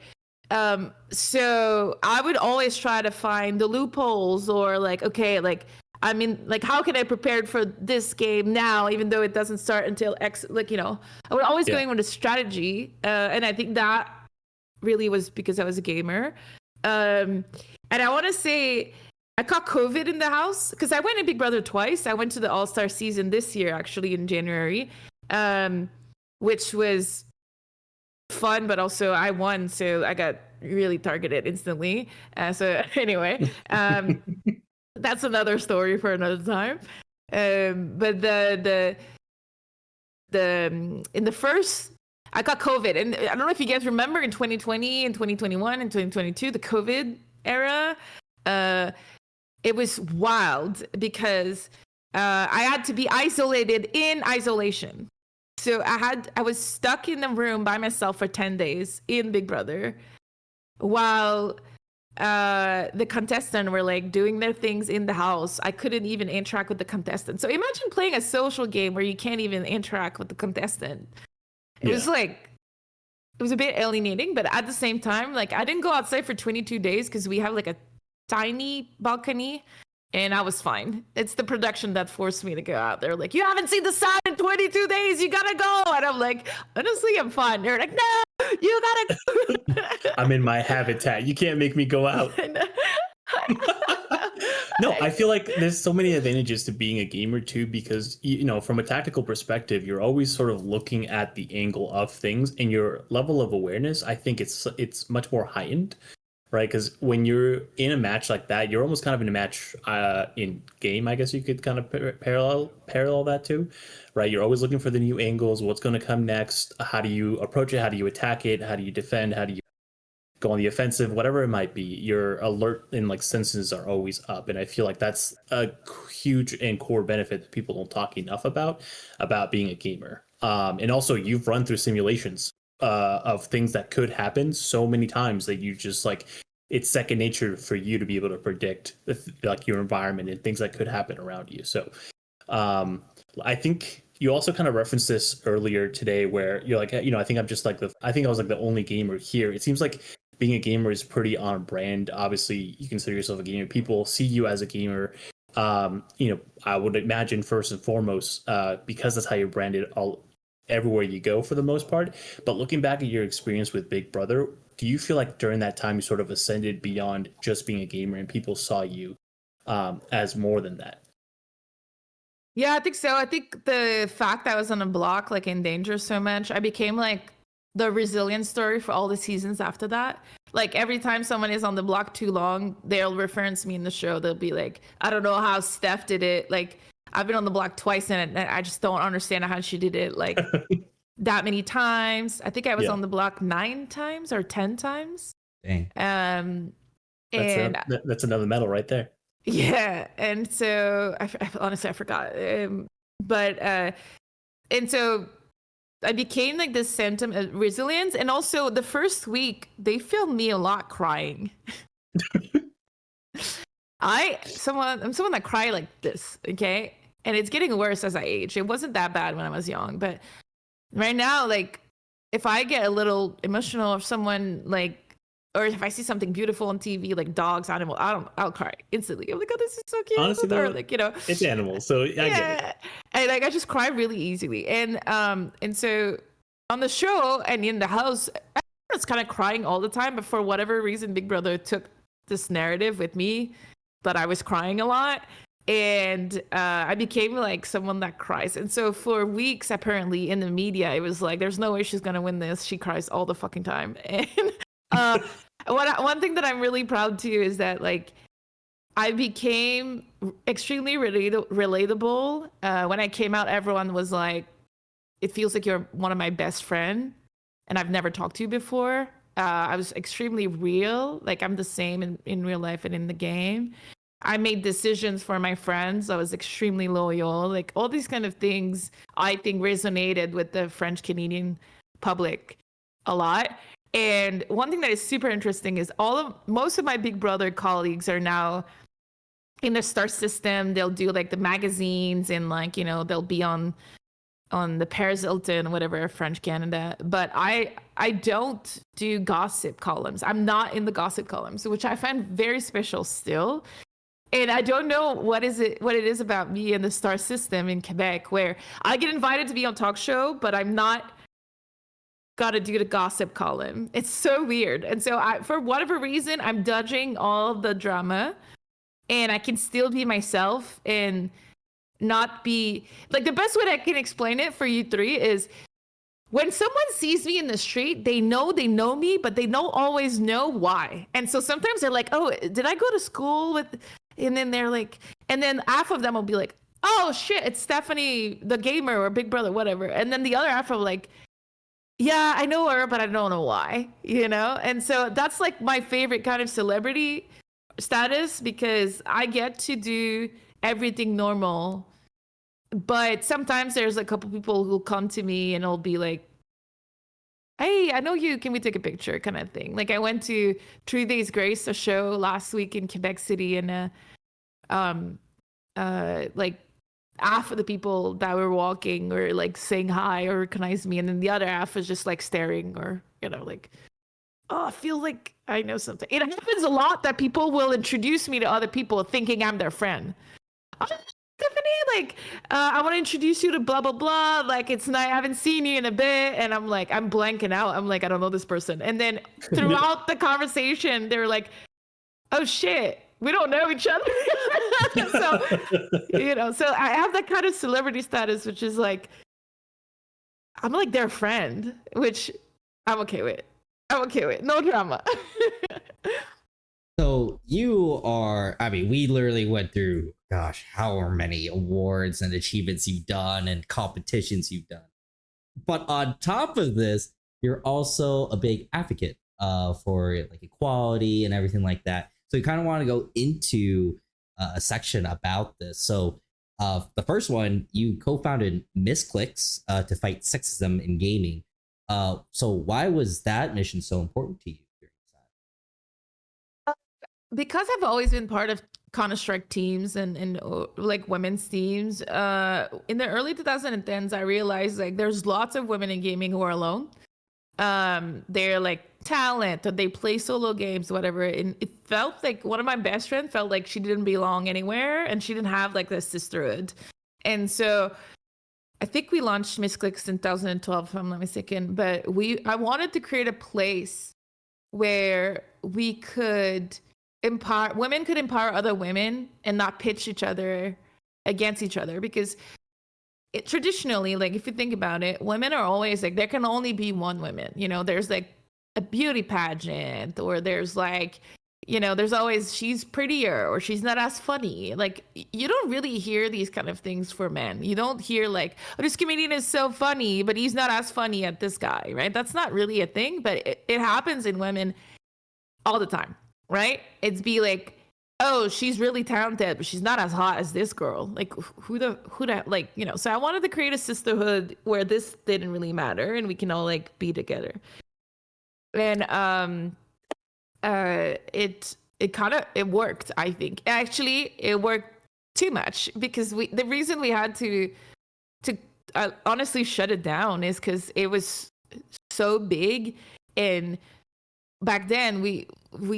So I would always try to find the loopholes, or like, okay, like, I mean, like, how can I prepare for this game now, even though it doesn't start until X, like, you know, I would always going with a strategy. And I think that really was because I was a gamer. And I want to say I caught COVID in the house because I went to Big Brother twice. I went to the All-Star season this year, actually, in January, which was fun, but also I won, so I got really targeted instantly. So anyway, that's another story for another time. But the in the first, I got COVID, and I don't know if you guys remember in 2020 and 2021 and 2022, the COVID era. It was wild because I had to be isolated in isolation. So I was stuck in a room by myself for 10 days in Big Brother, while the contestants were like doing their things in the house. I couldn't even interact with the contestant. So imagine playing a social game where you can't even interact with the contestant. It was like, it was a bit alienating, but at the same time, like, I didn't go outside for 22 days because we have like a tiny balcony, and I was fine. It's the production that forced me to go out there. Like, you haven't seen the sun in 22 days. You gotta go. And I'm like, honestly, I'm fine. They're like, no, you gotta go. I'm in my habitat. You can't make me go out. No, I feel like there's so many advantages to being a gamer too, because you know, from a tactical perspective, you're always sort of looking at the angle of things, and your level of awareness, I think it's much more heightened, right? Because when you're in a match like that, you're almost kind of in a match in game, I guess you could kind of parallel that too, right? You're always looking for the new angles, what's going to come next, how do you approach it, how do you attack it, how do you defend, how do you go on the offensive, whatever it might be. Your alert and like senses are always up, and I feel like that's a huge and core benefit that people don't talk enough about being a gamer. And also, you've run through simulations of things that could happen so many times that you just like, it's second nature for you to be able to predict like your environment and things that could happen around you. So I think you also kind of referenced this earlier today where you're like, you know, I think I'm just like I think I was like the only gamer here. It seems like being a gamer is pretty on brand. Obviously, you consider yourself a gamer. People see you as a gamer. You know, I would imagine first and foremost, because that's how you're branded everywhere you go for the most part. But looking back at your experience with Big Brother, do you feel like during that time you sort of ascended beyond just being a gamer and people saw you as more than that? Yeah, I think so. I think the fact that I was on a block, like in danger so much, I became like the resilience story for all the seasons after that. Like every time someone is on the block too long, they'll reference me in the show. They'll be like, I don't know how Steph did it. Like I've been on the block twice and I just don't understand how she did it like that many times. I think I was on the block 9 times or 10 times. Dang. That's another medal right there. Yeah. And so honestly, I forgot. And so I became like this sentiment of resilience. And also the first week they filmed me a lot crying. I'm someone that cry like this. Okay. And it's getting worse as I age. It wasn't that bad when I was young, but right now, like if I get a little emotional or someone like, or if I see something beautiful on TV, like dogs, animal, I'll cry instantly. I'm like, oh, this is so cute. Honestly, or like, you know, it's animals, so I get it. And like I just cry really easily. And so on the show and in the house, I was kind of crying all the time. But for whatever reason, Big Brother took this narrative with me that I was crying a lot, and I became like someone that cries. And so for weeks, apparently in the media, it was like, there's no way she's gonna win this. She cries all the fucking time. And one thing that I'm really proud to is that like I became extremely relatable. When I came out, everyone was like, it feels like you're one of my best friend and I've never talked to you before. I was extremely real. Like I'm the same in real life and in the game. I made decisions for my friends. I was extremely loyal. Like all these kind of things I think resonated with the French Canadian public a lot. And one thing that is super interesting is most of my Big Brother colleagues are now in the star system. They'll do like the magazines and like, you know, they'll be on the Paris Hilton, whatever, French Canada. But I don't do gossip columns. I'm not in the gossip columns, which I find very special still. And I don't know what it is about me and the star system in Quebec where I get invited to be on talk show, but I'm not gotta do the gossip column. It's so weird. And so for whatever reason, I'm dodging all of the drama and I can still be myself and not be like, the best way that I can explain it for you three is when someone sees me in the street, they know me, but they don't always know why. And so sometimes they're like, oh, did I go to school with, and then they're like, and then half of them will be like, oh shit, it's Stephanie, the gamer or Big Brother, whatever. And then the other half are like, yeah, I know her, but I don't know why, you know? And so that's like my favorite kind of celebrity status because I get to do everything normal. But sometimes there's a couple people who'll come to me and it'll be like, hey, I know you, can we take a picture kind of thing. Like I went to 3 Days Grace, a show last week in Quebec City, and like half of the people that were walking or like saying hi or recognized me, and then the other half was just like staring or, you know, like, oh, I feel like I know something. It happens a lot that people will introduce me to other people thinking I'm their friend. Oh, Stephanie, like, I want to introduce you to blah, blah, blah. Like, it's nice. I haven't seen you in a bit. And I'm like, I'm blanking out. I'm like, I don't know this person. And then throughout the conversation, they're like, oh shit, we don't know each other. So I have that kind of celebrity status, which is like, I'm like their friend, which I'm okay with. No drama. So you are, I mean, we literally went through, gosh, how many awards and achievements you've done and competitions you've done. But on top of this, you're also a big advocate for like equality and everything like that. So you kind of want to go into a section about this. So the first one, you co-founded Misclicks to fight sexism in gaming. So why was that mission so important to you? Because I've always been part of Counter-Strike teams and like women's teams, in the early 2010s, I realized like there's lots of women in gaming who are alone. They're like talent, or they play solo games, whatever. And it felt like one of my best friends felt like she didn't belong anywhere and she didn't have like the sisterhood. And so I think we launched Misclicks in 2012, if I'm not mistaken. But I wanted to create a place where we could women could empower other women and not pitch each other against each other, because traditionally, like if you think about it, women are always like, there can only be one woman, there's like a beauty pageant, or there's like, there's always, she's prettier or she's not as funny. Like you don't really hear these kind of things for men. You don't hear like, oh, this comedian is so funny, but he's not as funny as this guy, right? That's not really a thing, but it happens in women all the time. Right? It's be like, oh, she's really talented, but she's not as hot as this girl. Like who like, so I wanted to create a sisterhood where this didn't really matter and we can all like be together. And it worked, I think. Actually, it worked too much, because the reason we had to honestly shut it down is because it was so big, and back then we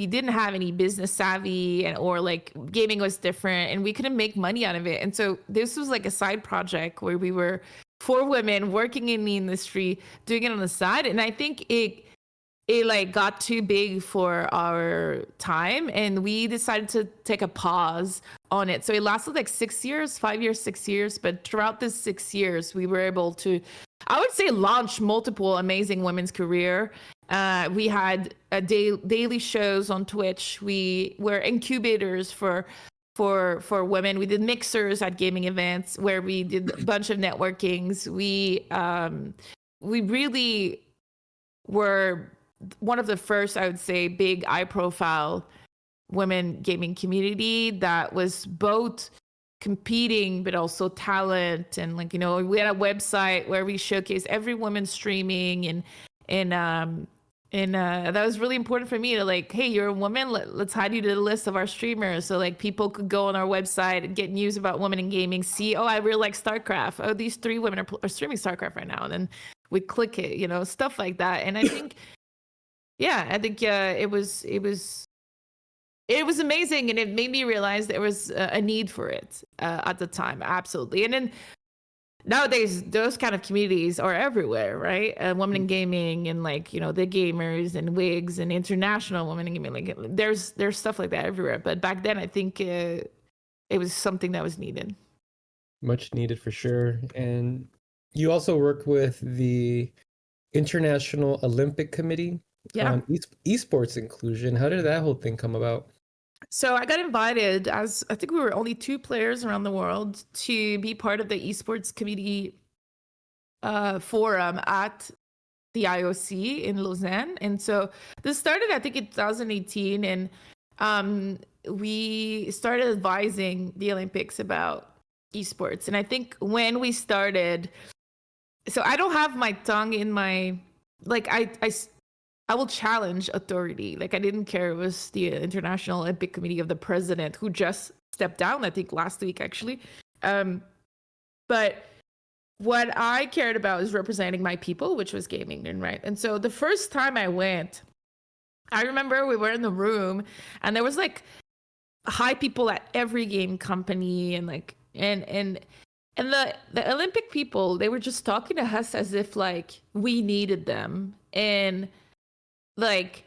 didn't have any business savvy, or like gaming was different and we couldn't make money out of it. And so this was like a side project where we were 4 women working in the industry, doing it on the side. And I think it like got too big for our time, and we decided to take a pause on it. So it lasted like 6 years, 5 years, 6 years. But throughout this 6 years, we were able to, I would say, launch multiple amazing women's career. We had daily shows on Twitch. We were incubators for women. We did mixers at gaming events where we did a bunch of networkings. We really were one of the first, I would say, big high-profile women gaming community that was both competing but also talent. And like, we had a website where we showcased every woman streaming, and that was really important for me to like, hey, you're a woman, let's add you to the list of our streamers. So like people could go on our website and get news about women in gaming, see, oh, I really like StarCraft. Oh, these 3 women are streaming StarCraft right now. And then we click it, stuff like that. And I think, it was amazing. And it made me realize there was a need for it at the time. Absolutely. And then nowadays, those kind of communities are everywhere, right? Women in gaming, and like, the gamers and wigs and international women in gaming. Like there's stuff like that everywhere. But back then, I think it was something that was needed. Much needed for sure. And you also work with the International Olympic Committee on Esports Inclusion. How did that whole thing come about? So I got invited, as I think we were only 2 players around the world, to be part of the Esports Committee forum at the IOC in Lausanne. And so this started, I think, in 2018. And we started advising the Olympics about esports. And I think when we started, so I don't have my tongue in my, like, I will challenge authority. Like, I didn't care. It was the International Olympic Committee of the president, who just stepped down, I think last week, actually. But what I cared about is representing my people, which was gaming, and right. And so the first time I went, I remember we were in the room and there was like high people at every game company, and like, and the Olympic people, they were just talking to us as if like we needed them. And like,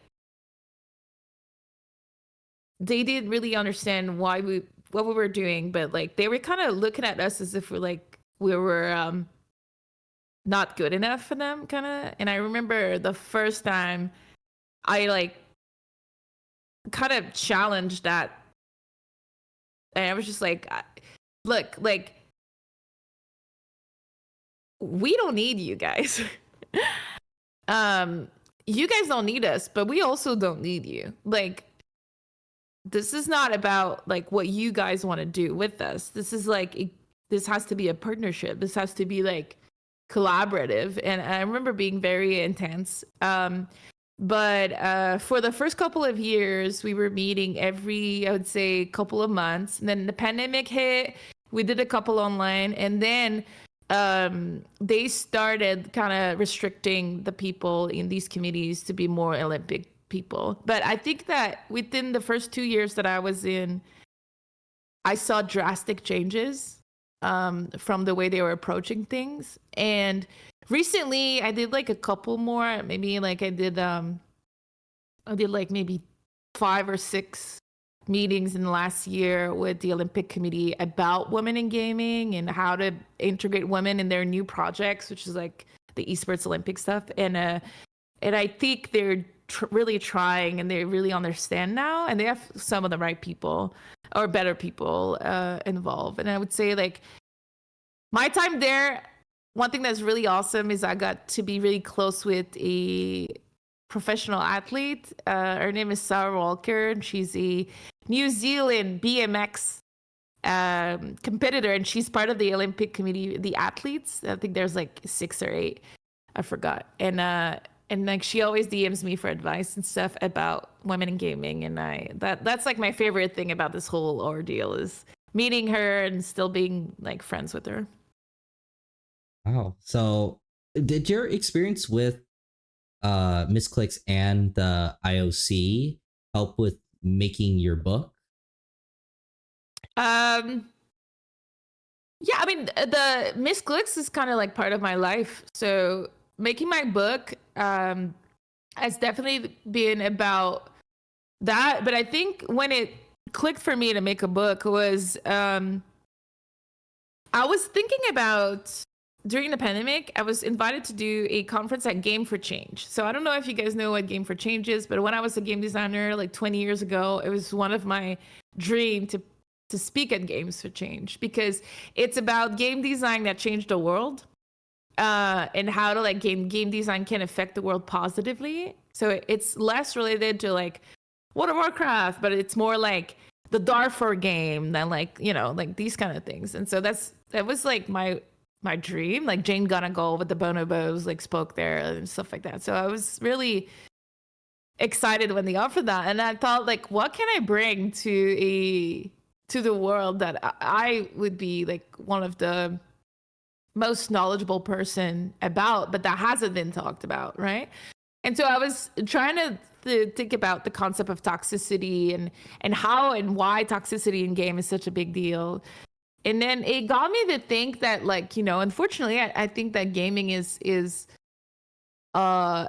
they didn't really understand what we were doing, but like they were kind of looking at us as if we were not good enough for them, kind of. And I remember the first time I like kind of challenged that, and I was just like, look, like, we don't need you guys. You guys don't need us, but we also don't need you. Like, this is not about like what you guys want to do with us. This is like, this has to be a partnership. This has to be like collaborative. And I remember being very intense. But for the first couple of years, we were meeting every, I would say, couple of months. And then the pandemic hit. We did a couple online, and then they started kind of restricting the people in these committees to be more Olympic people. But I think that within the first 2 years that I was in, I saw drastic changes from the way they were approaching things. And recently I did like a couple more, maybe like I did like maybe 5 or 6 meetings in the last year with the Olympic Committee about women in gaming and how to integrate women in their new projects, which is like the Esports Olympic stuff. And I think they're really trying, and they really understand now, and they have some of the right people or better people involved. And I would say like my time there, one thing that's really awesome is I got to be really close with a professional athlete. Her name is Sarah Walker, and she's a New Zealand BMX competitor, and she's part of the Olympic Committee, the athletes. I think there's like 6 or 8, I forgot. And like she always DMs me for advice and stuff about women in gaming, and that's like my favorite thing about this whole ordeal is meeting her and still being like friends with her. Wow. So did your experience with Misclicks and the IOC help with making your book? Yeah, I mean, the Misclicks is kind of like part of my life. So making my book has definitely been about that. But I think when it clicked for me to make a book was I was thinking about, during the pandemic, I was invited to do a conference at Game for Change. So I don't know if you guys know what Game for Change is, but when I was a game designer like 20 years ago, it was one of my dreams to speak at Games for Change, because it's about game design that changed the world and how to like game design can affect the world positively. So it's less related to like World of Warcraft, but it's more like the Darfur game than like, you know, like these kind of things. And so that was like my dream. Like Jane Gunnagle with the Bonobos like spoke there and stuff like that. So I was really excited when they offered that, and I thought like, what can I bring to the world that I would be like one of the most knowledgeable person about, but that hasn't been talked about, right? And so I was trying to think about the concept of toxicity and how and why toxicity in game is such a big deal. And then it got me to think that, like, you know, unfortunately, I think that gaming is a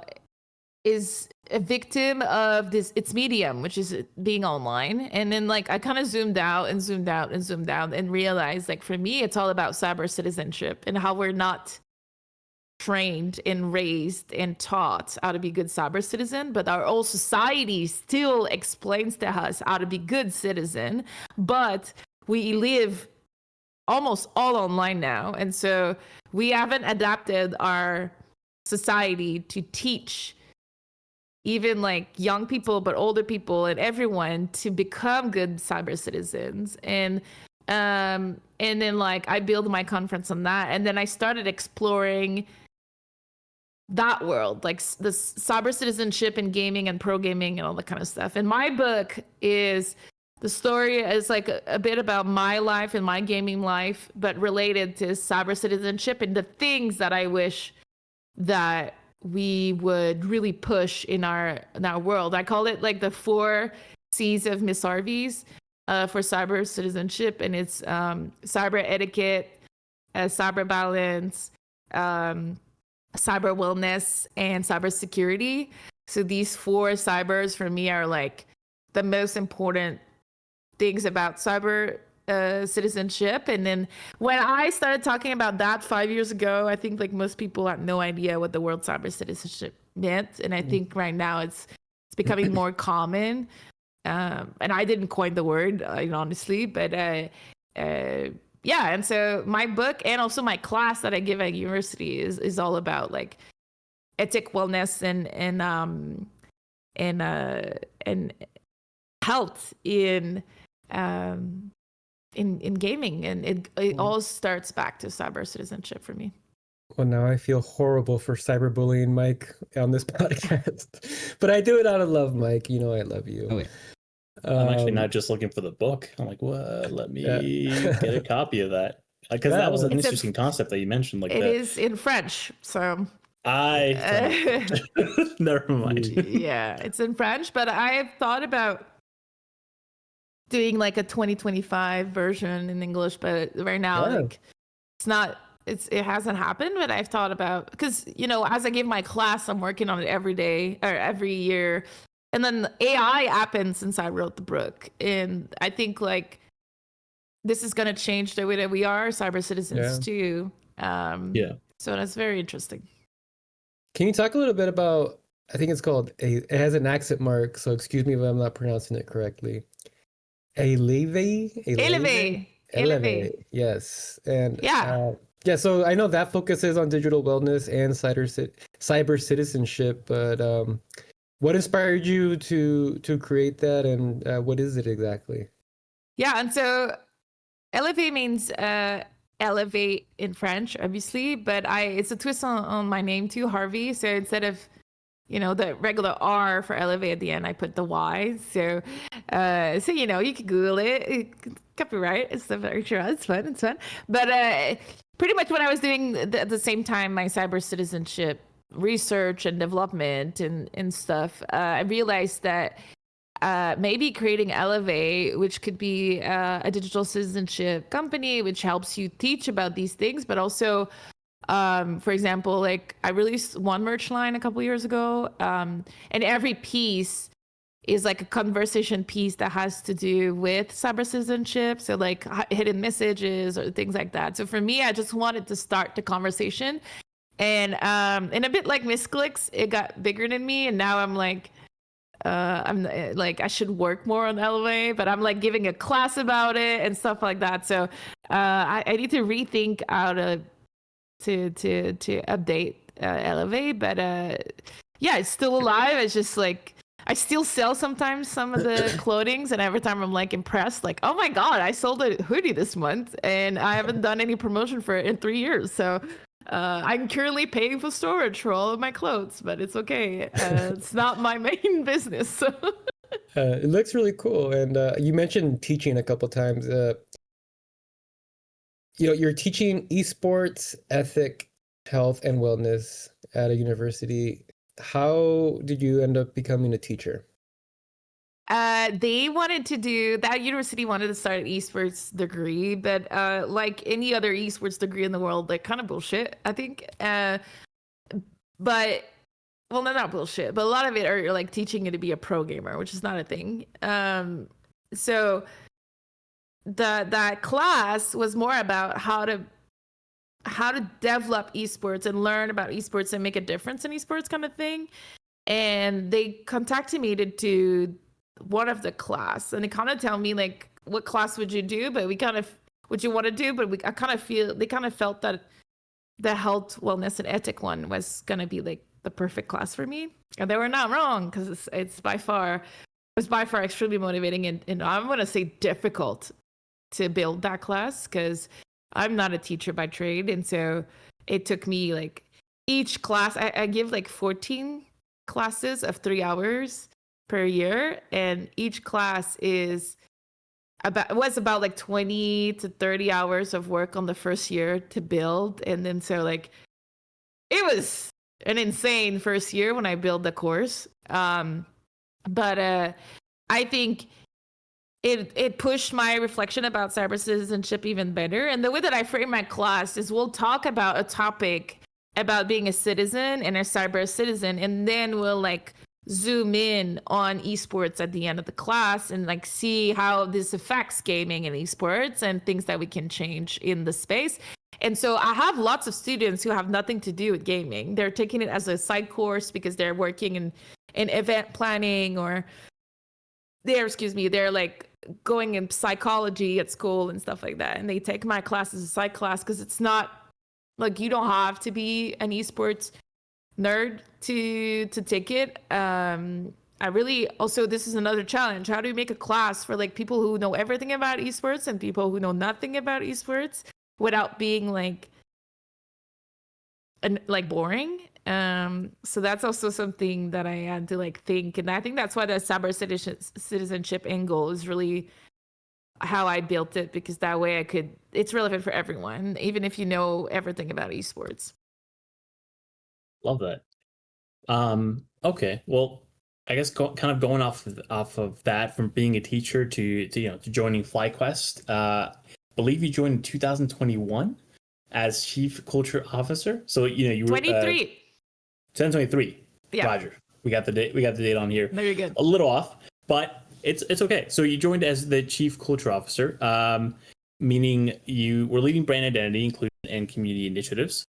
victim of its medium, which is being online. And then like I kind of zoomed out and realized, like, for me, it's all about cyber citizenship and how we're not trained and raised and taught how to be good cyber citizen, but our whole society still explains to us how to be good citizen, but we live almost all online now. And so we haven't adapted our society to teach even like young people, but older people and everyone to become good cyber citizens. And then like I built my conference on that. And then I started exploring that world, like the cyber citizenship and gaming and pro gaming and all that kind of stuff. And my book is, the story is like a bit about my life and my gaming life, but related to cyber citizenship and the things that I wish that we would really push in our world. I call it like the 4 C's of MISSHARVEY's for cyber citizenship, and it's cyber etiquette, cyber balance, cyber wellness, and cyber security. So these 4 cybers for me are like the most important things about cyber citizenship. And then when I started talking about that 5 years ago, I think like most people had no idea what the word cyber citizenship meant. And I think right now it's becoming more common. And I didn't coin the word, honestly, but yeah. And so my book and also my class that I give at university is all about like ethic, wellness, and health in gaming, and it all starts back to cyber citizenship for me. Well, now I feel horrible for cyberbullying Mike on this podcast, but I do it out of love, Mike. You know I love you. Oh, yeah. I'm actually not just looking for the book. I'm like, what? Let me get a copy of that, because that was an interesting concept that you mentioned. Like it is in French, so never mind. Yeah, it's in French, but I have thought about doing like a 2025 version in English, but right now like it hasn't happened. But I've thought about, because as I give my class, I'm working on it every day or every year, and then AI happened since I wrote the book, and I think like this is going to change the way that we are cyber citizens too. So that's very interesting. Can you talk a little bit about, I think it's called it has an accent mark, so excuse me if I'm not pronouncing it correctly. Eleve. Yes. And so I know that focuses on digital wellness and cyber citizenship, but what inspired you to create that, and what is it exactly? Yeah, and so Eleve means elevate in French, obviously, but it's a twist on my name too, Harvey. So instead of the regular R for elevate at the end, I put the Y. So you can Google it. Copyright. It's very true. It's fun. But pretty much when I was doing at the same time my cyber citizenship research and development and stuff, I realized that maybe creating Elevate, which could be a digital citizenship company, which helps you teach about these things, but also, for example, like I released one merch line a couple years ago, and every piece is like a conversation piece that has to do with cyber citizenship. So like hidden messages or things like that. So for me, I just wanted to start the conversation, and a bit like Misclicks, it got bigger than me, and now I'm like, I should work more on Elevate, but I'm like giving a class about it and stuff like that. So I need to rethink how to update Elevate, but it's still alive. It's just like I still sell sometimes some of the clothings, and every time I'm like impressed, like, oh my god, I sold a hoodie this month, and I haven't done any promotion for it in 3 years. So I'm currently paying for storage for all of my clothes, but it's okay. It's not my main business. So. It looks really cool, and you mentioned teaching a couple times. You're teaching esports, ethic, health, and wellness at a university. How did you end up becoming a teacher? They wanted to do that. University wanted to start an esports degree, but like any other esports degree in the world, they're kind of bullshit, I think. But well, no, not bullshit, but a lot of it are like teaching you to be a pro gamer, which is not a thing. So that class was more about how to develop esports and learn about esports and make a difference in esports kind of thing. And they contacted me to do one of the class, and they kind of tell me like, what class would you do? But would you want to do? But they kind of felt that the health, wellness, and ethic one was gonna be like the perfect class for me, and they were not wrong, because it's by far extremely motivating and I'm gonna say difficult to build that class, because I'm not a teacher by trade, and so it took me like each class. I give like 14 classes of 3 hours per year, and each class was about like 20 to 30 hours of work on the first year to build. And then so like it was an insane first year when I built the course, but I think it pushed my reflection about cyber citizenship even better. And the way that I frame my class is we'll talk about a topic about being a citizen and a cyber citizen, and then we'll like zoom in on esports at the end of the class and like see how this affects gaming and esports and things that we can change in the space. And so I have lots of students who have nothing to do with gaming. They're taking it as a side course because they're working in event planning, or they're like going in psychology at school and stuff like that. And they take my class as a side class because it's not like, you don't have to be an esports nerd to take it. I really also, this is another challenge. How do you make a class for like people who know everything about esports and people who know nothing about esports without being like boring? So that's also something that I had to like think, and I think that's why the cyber citizenship angle is really how I built it, because that way it's relevant for everyone, even if you know everything about esports. Love that. Okay, well, I guess kind of going off of that, from being a teacher to joining FlyQuest. Believe you joined in 2021 as Chief Culture Officer. So you were 23. 2023. Yeah. Roger. We got the date on here. Very good. A little off, but it's okay. So you joined as the Chief Culture Officer, meaning you were leading brand identity, inclusion, and community initiatives.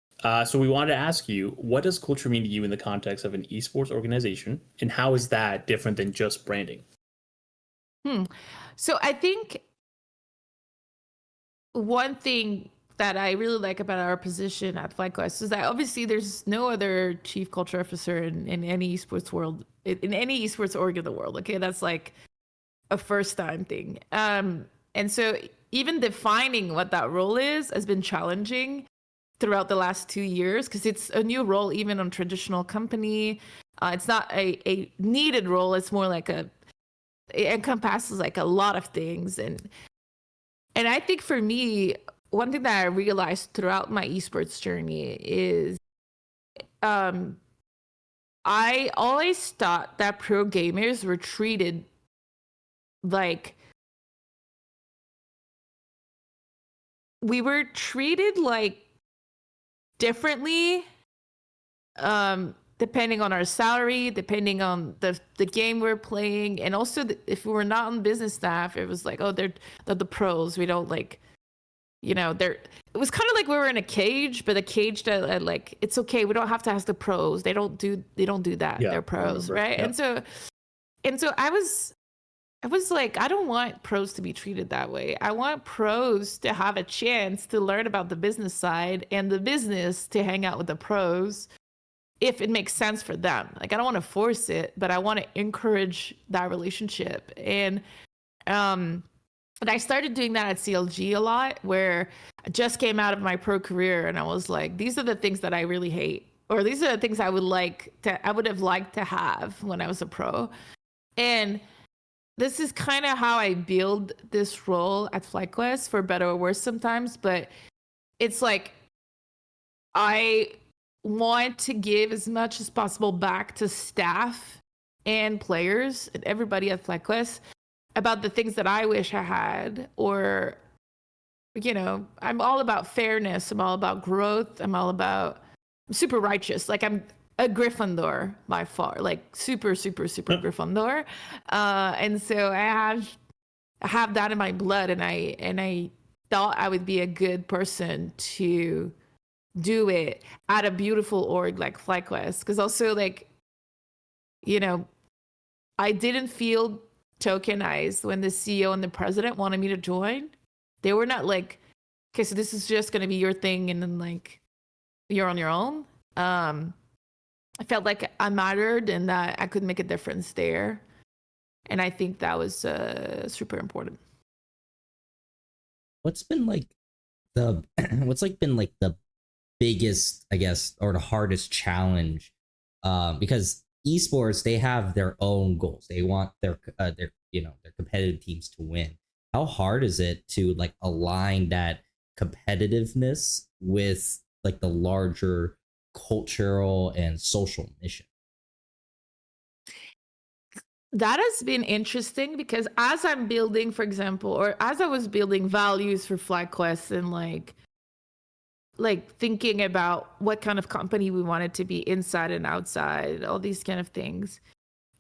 So we wanted to ask you, what does culture mean to you in the context of an esports organization, and how is that different than just branding? So I think one thing that I really like about our position at FlyQuest is that obviously there's no other chief culture officer in any esports world, in any esports org in the world. Okay, that's like a first time thing. And so even defining what that role is has been challenging throughout the last 2 years, because it's a new role even on traditional company. It's not a needed role. It's more like it encompasses like a lot of things. And I think for me, one thing that I realized throughout my esports journey is I always thought that pro gamers were treated like differently, depending on our salary, depending on the game we're playing, and also if we were not on business staff, it was like, oh, they're the pros. We don't like, it was kind of like we were in a cage, but a cage that like, it's okay. We don't have to ask the pros. They don't do that. Yeah, they're pros, right? Yeah. And so I was like, I don't want pros to be treated that way. I want pros to have a chance to learn about the business side, and the business to hang out with the pros if it makes sense for them. Like, I don't want to force it, but I want to encourage that relationship. And I started doing that at CLG a lot, where I just came out of my pro career and I was like, these are the things that I really hate, or these are the things I would have liked to have when I was a pro. And this is kind of how I build this role at FlyQuest, for better or worse sometimes, but it's like, I want to give as much as possible back to staff and players and everybody at FlyQuest about the things that I wish I had, or, I'm all about fairness. I'm all about growth. I'm super righteous. Like, I'm a Gryffindor by far, like super, super, super Gryffindor. And so I have that in my blood, and I thought I would be a good person to do it at a beautiful org like FlyQuest. Because also, like, I didn't feel tokenized when the CEO and the president wanted me to join. They were not like, okay, so this is just going to be your thing, and then like you're on your own. I felt like I mattered and that I could make a difference there. And I think that was super important. What's been like the biggest, I guess, or the hardest challenge? Because esports, they have their own goals. They want their competitive teams to win. How hard is it to like align that competitiveness with like the larger cultural and social mission? That has been interesting, because as I'm building, for example, or as I was building values for FlyQuest, and like thinking about what kind of company we wanted to be inside and outside, all these kind of things,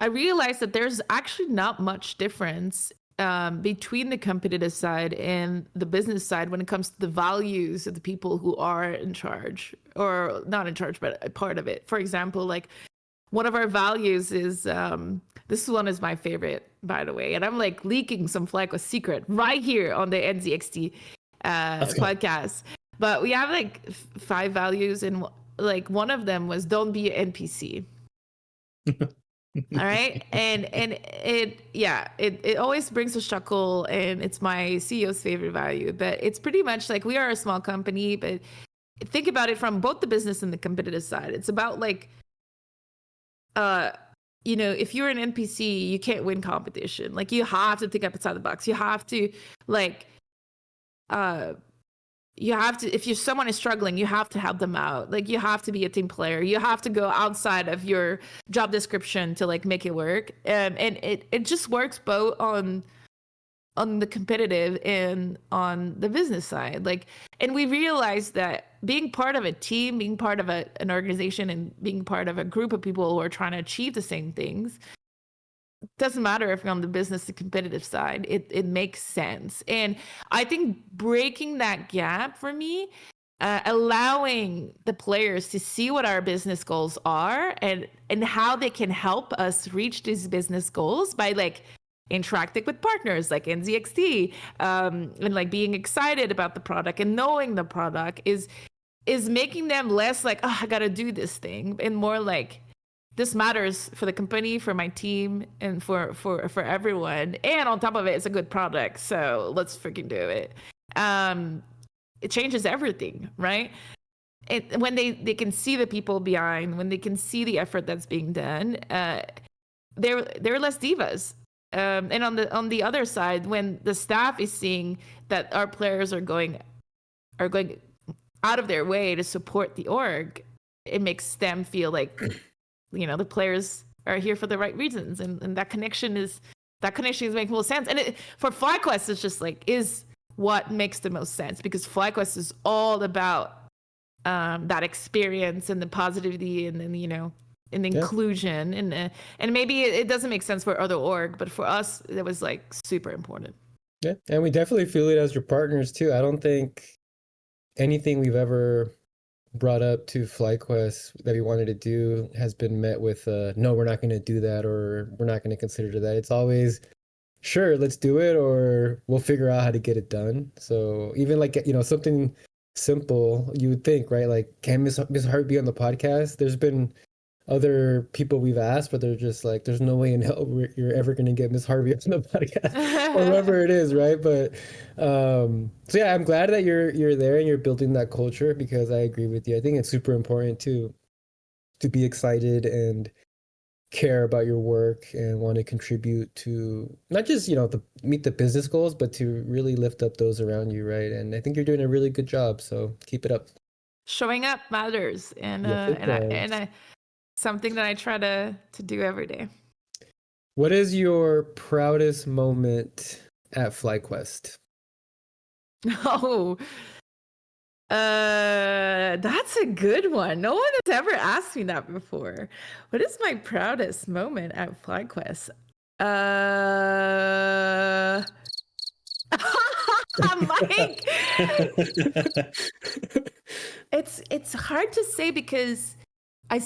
I realized that there's actually not much difference between the competitive side and the business side when it comes to the values of the people who are in charge, or not in charge, but a part of it. For example, like one of our values is, this one is my favorite, by the way, and I'm like leaking some FlyQuest secret right here on the NZXT podcast. But we have like 5 values, and like one of them was don't be an NPC. All right. And it always brings a chuckle, and it's my CEO's favorite value. But it's pretty much like, we are a small company, but think about it from both the business and the competitive side. It's about like, if you're an NPC, you can't win competition. Like, you have to think outside the box. You have to like, if someone is struggling, you have to help them out. Like, you have to be a team player. You have to go outside of your job description to like make it work. And it just works both on the competitive and on the business side. Like, and we realized that being part of a team, being part of an organization, and being part of a group of people who are trying to achieve the same things, doesn't matter if you're on the business to competitive side, it makes sense. And I think breaking that gap for me, allowing the players to see what our business goals are and how they can help us reach these business goals by like interacting with partners like NZXT, and like being excited about the product and knowing the product is making them less like, oh, I gotta do this thing, and more like, this matters for the company, for my team, and for everyone. And on top of it, it's a good product, so let's freaking do it. It changes everything, right? When they can see the people behind, when they can see the effort that's being done, they're less divas. And on the other side, when the staff is seeing that our players are going out of their way to support the org, it makes them feel like, the players are here for the right reasons, and that connection is making more sense. And for FlyQuest, it's just like, is what makes the most sense, because FlyQuest is all about that experience and the positivity, and then and inclusion, and maybe it doesn't make sense for other org, but for us, it was like super important. Yeah, and we definitely feel it as your partners too. I don't think anything we've ever brought up to FlyQuest that we wanted to do has been met with no, we're not going to do that, or we're not going to consider that. It's always, sure, let's do it, or we'll figure out how to get it done. So even like, something simple, you would think, right? Like, can Miss Harvey be on the podcast? There's been other people we've asked, but they're just like, there's no way in hell you're ever going to get Miss Harvey on the podcast, or whoever it is, right? But so yeah, I'm glad that you're there and you're building that culture, because I agree with you. I think it's super important to be excited and care about your work and want to contribute to not just to meet the business goals, but to really lift up those around you, right? And I think you're doing a really good job, so keep it up. Showing up matters, and I something that I try to do every day. What is your proudest moment at FlyQuest? Oh, that's a good one. No one has ever asked me that before. What is my proudest moment at FlyQuest? Mike, it's hard to say, because I'm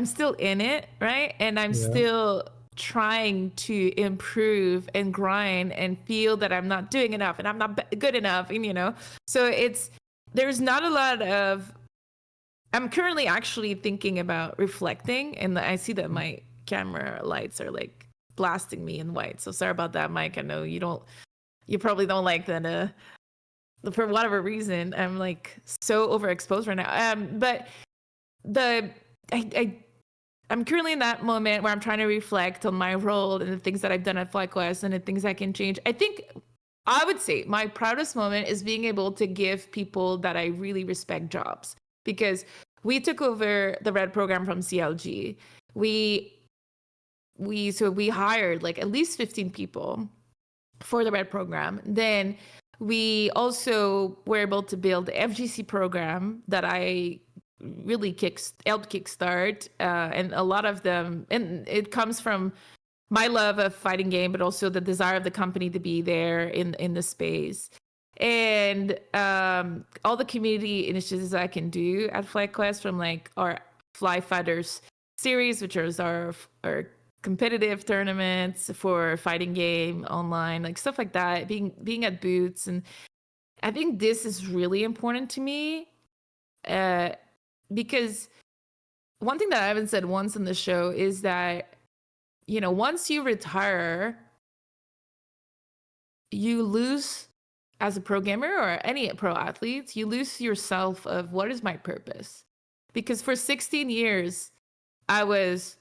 still in it, right? And I'm still trying to improve and grind and feel that I'm not doing enough and I'm not good enough, and so there's not a lot of. I'm currently actually thinking about reflecting, and I see that my camera lights are like blasting me in white. So sorry about that, Mike. I know you probably don't like that. For whatever reason, I'm like so overexposed right now. But I'm currently in that moment where I'm trying to reflect on my role and the things that I've done at FlyQuest and the things I can change. I think I would say my proudest moment is being able to give people that I really respect jobs, because we took over the Red program from CLG. We hired like at least 15 people for the Red program. Then we also were able to build the FGC program that I really helped kickstart, and a lot of them, and it comes from my love of fighting game, but also the desire of the company to be there in the space. And all the community initiatives I can do at FlyQuest, from like our Fly Fighters series, which is our competitive tournaments for fighting game online, like stuff like that, being at booths. And I think this is really important to me, because one thing that I haven't said once in the show is that, you know, once you retire, you lose, as a pro gamer or any pro athlete, you lose yourself of what is my purpose. Because for 16 years, I want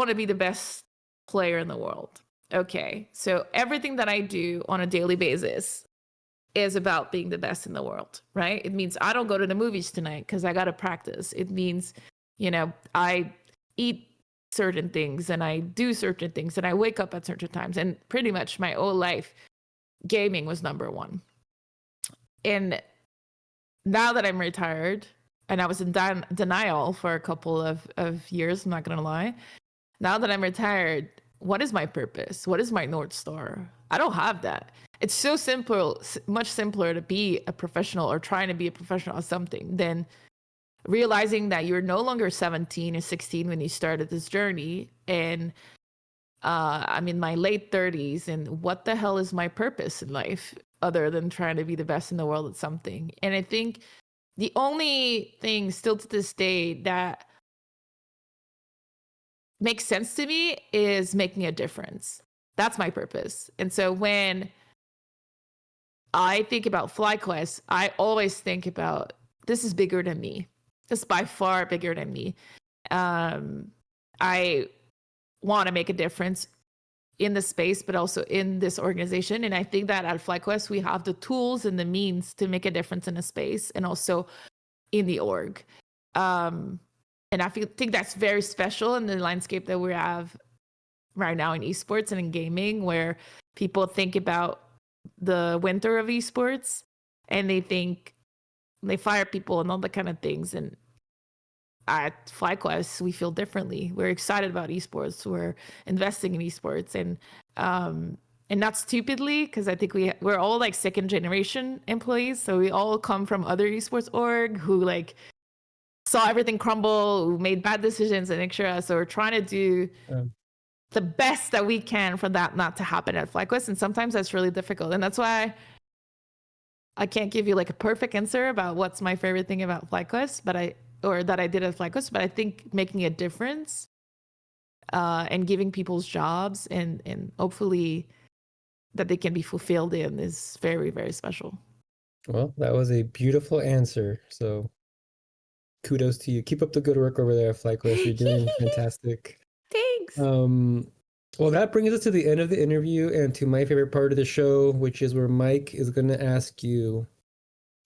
to be the best player in the world. Okay, so everything that I do on a daily basis is about being the best in the world, right? It means I don't go to the movies tonight because I got to practice. It means, you know, I eat certain things and I do certain things and I wake up at certain times. And pretty much my whole life, gaming was number one. And now that I'm retired, and I was in denial for a couple of years, I'm not going to lie. Now that I'm retired, what is my purpose? What is my North Star? I don't have that. It's so simple, much simpler to be a professional or trying to be a professional at something than realizing that you're no longer 17 or 16 when you started this journey. And I'm in my late 30s, and what the hell is my purpose in life other than trying to be the best in the world at something? And I think the only thing still to this day that makes sense to me is making a difference. That's my purpose. And so when I think about FlyQuest, I always think about, this is bigger than me. It's by far bigger than me. I want to make a difference in the space, but also in this organization. And I think that at FlyQuest, we have the tools and the means to make a difference in a space and also in the org. And I think that's very special in the landscape that we have right now in esports and in gaming, where people think about the winter of esports and they fire people and all that kind of things. And at FlyQuest, we feel differently. We're excited about esports. We're investing in esports, and not stupidly, because I think we're all like second generation employees. So we all come from other esports org who like saw everything crumble, who made bad decisions, and etc. So we're trying to do the best that we can for that not to happen at FlyQuest. And sometimes that's really difficult. And that's why I can't give you like a perfect answer about what's my favorite thing about FlyQuest, or that I did at FlyQuest, but I think making a difference and giving people's jobs and hopefully that they can be fulfilled in is very, very special. Well, that was a beautiful answer. So kudos to you. Keep up the good work over there at FlyQuest. You're doing fantastic. Thanks. Well, that brings us to the end of the interview and to my favorite part of the show, which is where Mike is going to ask you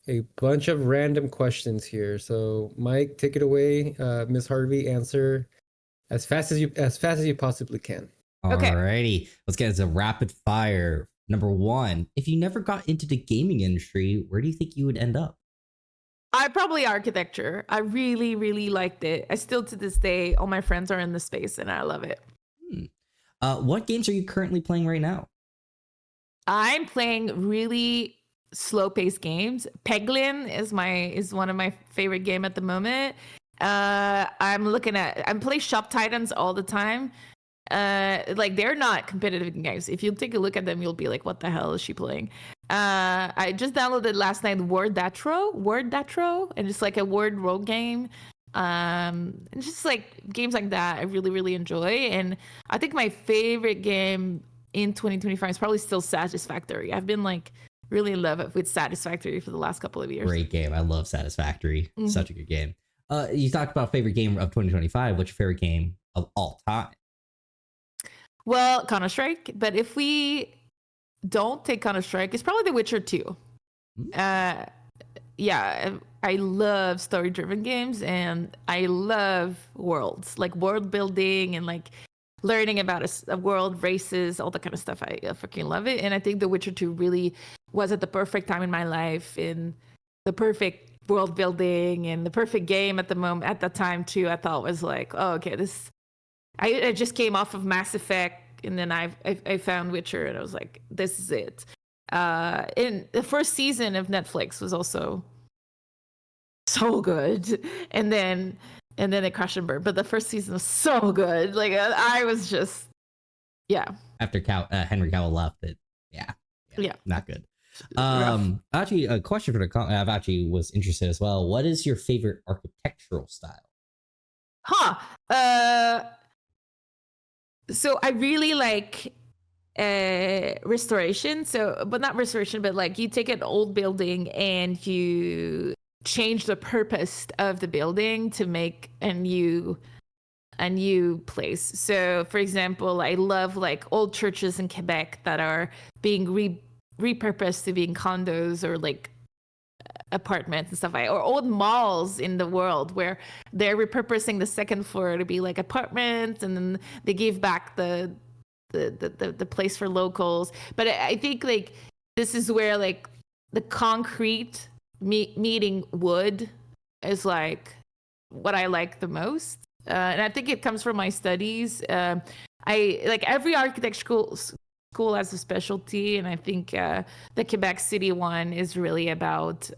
a bunch of random questions here. So, Mike, take it away. Miss Harvey, answer as fast as you possibly can. Okay. Alrighty, let's get into rapid fire. Number one, if you never got into the gaming industry, where do you think you would end up? I probably architecture. I really, really liked it. I still to this day, all my friends are in the space and I love it. What games are you currently playing right now? I'm playing really slow-paced games. Peglin is one of my favorite game at the moment. I'm playing Shop Titans all the time. Like they're not competitive games. If you take a look at them, you'll be like, what the hell is she playing? I just downloaded last night Word Datro, and it's like a word role game. And just like games like that I really, really enjoy. And I think my favorite game in 2025 is probably still Satisfactory. I've been like really in love with Satisfactory for the last couple of years. Great game. I love Satisfactory. Mm-hmm. Such a good game. You talked about favorite game of 2025. What's your favorite game of all time? Well, Counter-Strike. But if we don't take Counter-Strike, it's probably The Witcher 2. Mm-hmm. Yeah, I love story-driven games, and I love worlds, like world building and like learning about a world, races, all that kind of stuff. I freaking love it. And I think The Witcher 2 really was at the perfect time in my life, in the perfect world building and the perfect game at the time too. I thought was like, oh, okay, I just came off of Mass Effect, and then I found Witcher, and I was like, this is it. And the first season of Netflix was also so good, and then it crashed and burned. But the first season was so good. Like I was just, yeah. After Henry Cavill left, yeah, not good. Rough. Actually, a question for the I've actually was interested as well. What is your favorite architectural style? So I really like restoration. But not restoration, but like you take an old building and you change the purpose of the building to make a new place. So for example, I love like old churches in Quebec that are being repurposed to being condos or like apartments and stuff like, or old malls in the world where they're repurposing the second floor to be like apartments, and then they give back the place for locals. But I think like this is where like the concrete meeting wood is like what I like the most, and I think it comes from my studies. I like every architectural school has a specialty, and I think the Quebec City one is really about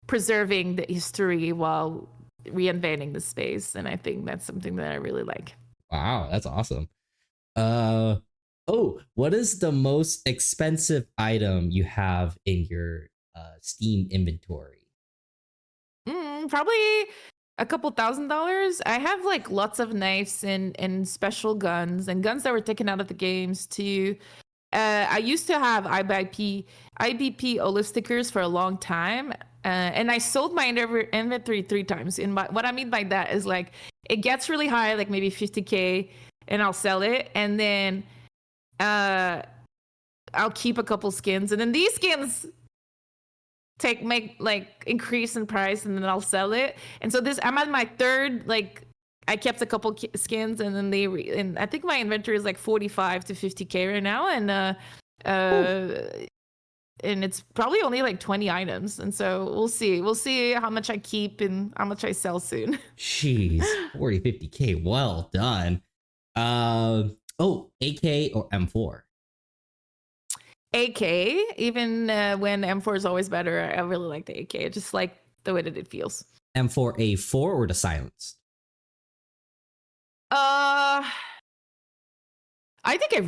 preserving the history while reinventing the space, and I think that's something that I really like. Wow, that's awesome. What is the most expensive item you have in your Steam inventory? Probably a couple $1,000s. I have like lots of knives and special guns and guns that were taken out of the games too. I used to have IBP olive stickers for a long time, and I sold my inventory 3 times. What I mean by that is like it gets really high, like maybe 50K, and I'll sell it, and then I'll keep a couple skins, and then these skins increase in price, and then I'll sell it. And so I'm at my third, like I kept a couple skins, and then and I think my inventory is like 45 to 50K right now, and it's probably only like 20 items. And so we'll see how much I keep and how much I sell soon. Jeez, 40, 50K. Well done. AK or M4? AK, even when M4 is always better, I really like the AK. I just like the way that it feels. M4A4 or the silenced? I think I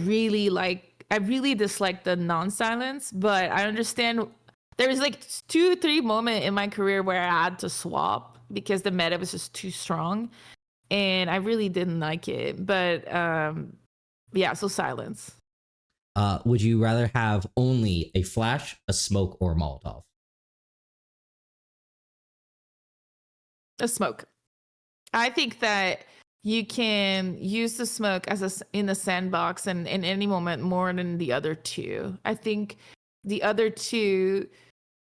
really dislike the non-silence, but I understand there was like 2-3 moments in my career where I had to swap because the meta was just too strong, and I really didn't like it. But yeah, so silence. Would you rather have only a flash, a smoke, or a Molotov? A smoke. I think that you can use the smoke in the sandbox and in any moment more than the other two. I think the other two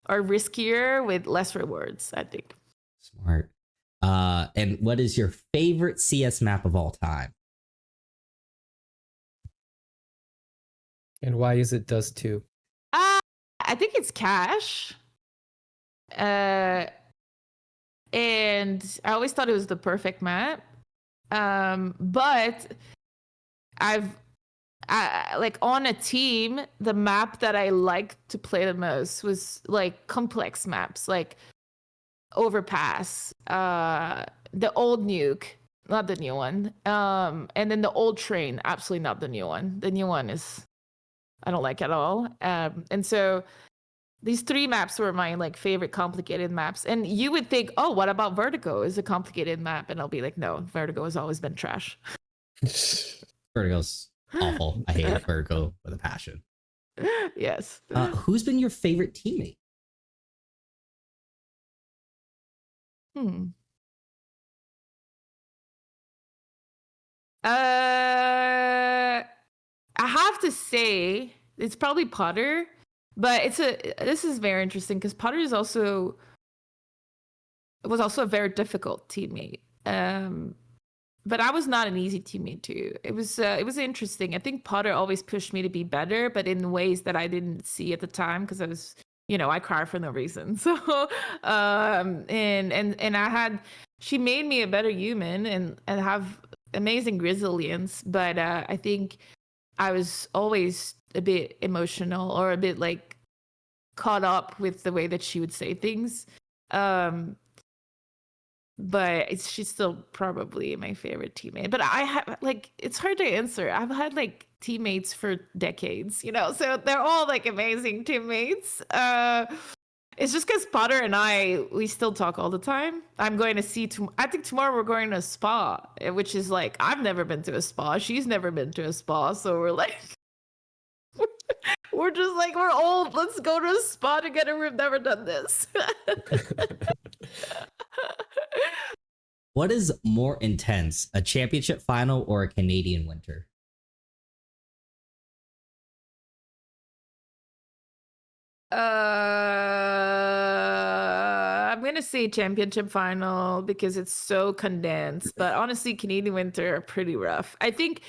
are riskier with less rewards, I think. Smart. And what is your favorite CS map of all time? And why is it Dust 2? I think it's Cash. And I always thought it was the perfect map. But I like on a team, the map that I liked to play the most was like complex maps, like Overpass, the old Nuke, not the new one. And then the old Train, absolutely not the new one. The new one is I don't like at all. And so these 3 maps were my like favorite complicated maps. And you would think, oh, what about Vertigo? Is a complicated map? And I'll be like, no, Vertigo has always been trash. Vertigo's awful. I hate Vertigo with a passion. Yes. Who's been your favorite teammate? I have to say it's probably Potter, but this is very interesting because Potter was also a very difficult teammate. But I was not an easy teammate too. It was interesting. I think Potter always pushed me to be better, but in ways that I didn't see at the time because I was I cry for no reason. So, and she made me a better human and have amazing resilience. But I think I was always a bit emotional or a bit like caught up with the way that she would say things. But she's still probably my favorite teammate. But I have it's hard to answer. I've had teammates for decades, so they're all amazing teammates. It's just because Potter and we still talk all the time. I'm going to see, I think tomorrow we're going to a spa, which is I've never been to a spa. She's never been to a spa. So we're we're just we're old. Let's go to a spa together. We've never done this. What is more intense, a championship final or a Canadian winter? I'm gonna say championship final because it's so condensed. But honestly, Canadian winter are pretty rough. I think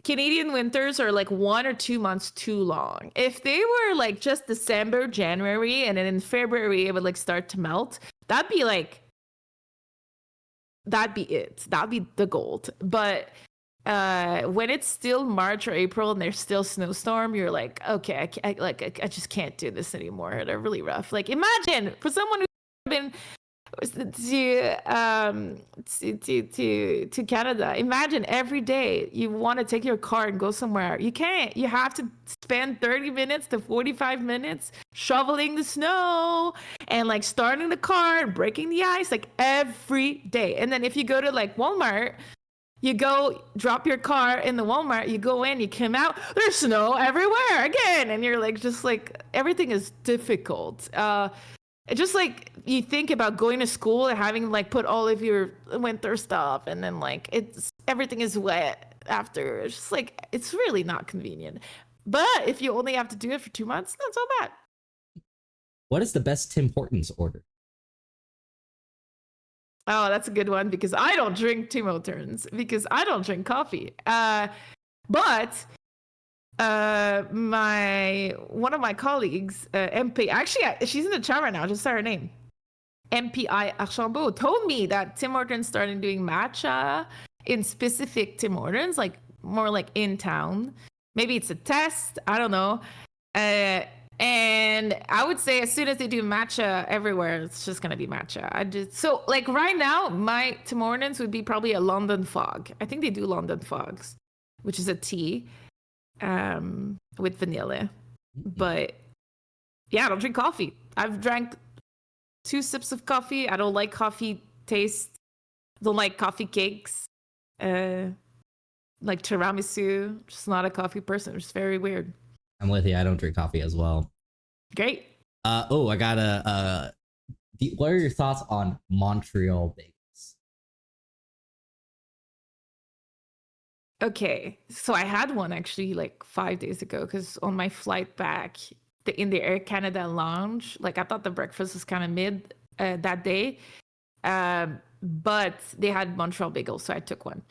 Canadian winters are 1 or 2 months too long. If they were just December, January, and then in February it would start to melt, that'd be it. That'd be the gold. But when it's still March or April and there's still snowstorm, you're okay, I just can't do this anymore. They're really rough. Imagine for someone who's been to Canada, imagine every day you want to take your car and go somewhere. You can't. You have to spend 30 minutes to 45 minutes shoveling the snow and starting the car and breaking the ice every day. And then if you go to Walmart, you go drop your car in the Walmart, you go in, you come out, there's snow everywhere again. And you're everything is difficult. Just you think about going to school and having put all of your winter stuff and then everything is wet after. It's just it's really not convenient. But if you only have to do it for 2 months, not so bad. What is the best Tim Hortons order? Oh, that's a good one because I don't drink Tim Hortons because I don't drink coffee. But one of my colleagues, MP, actually she's in the chat right now. I just saw her name. MPI Archambault told me that Tim Hortons started doing matcha in specific Tim Hortons, more in town. Maybe it's a test. I don't know. And I would say as soon as they do matcha everywhere, it's just going to be matcha. So right now, my Tim Hortons would be probably a London Fog. I think they do London Fogs, which is a tea with vanilla. But yeah, I don't drink coffee. I've drank 2 sips of coffee. I don't like coffee taste. Don't like coffee cakes. Like tiramisu. Just not a coffee person. It's very weird. I'm with you. I don't drink coffee as well. Great. I got what are your thoughts on Montreal bagels? Okay, so I had one actually 5 days ago because on my flight back in the Air Canada lounge, I thought the breakfast was kind of mid that day, but they had Montreal bagels, so I took one.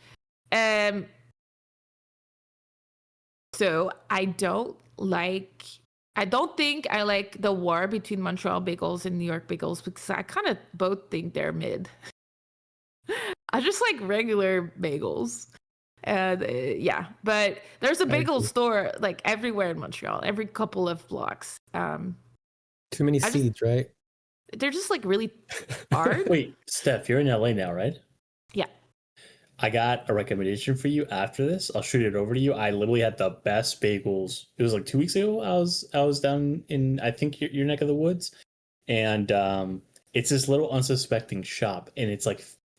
So I don't think I like the war between Montreal bagels and New York bagels because I kind of both think they're mid. I just like regular bagels. Yeah, but there's a bagel store everywhere in Montreal, every couple of blocks. Too many seeds, right? They're just really hard. Wait, Steph, you're in LA now, right? Yeah. I got a recommendation for you after this. I'll shoot it over to you. I literally had the best bagels. It was 2 weeks ago. I was down in, I think, your neck of the woods, and it's this little unsuspecting shop, and it's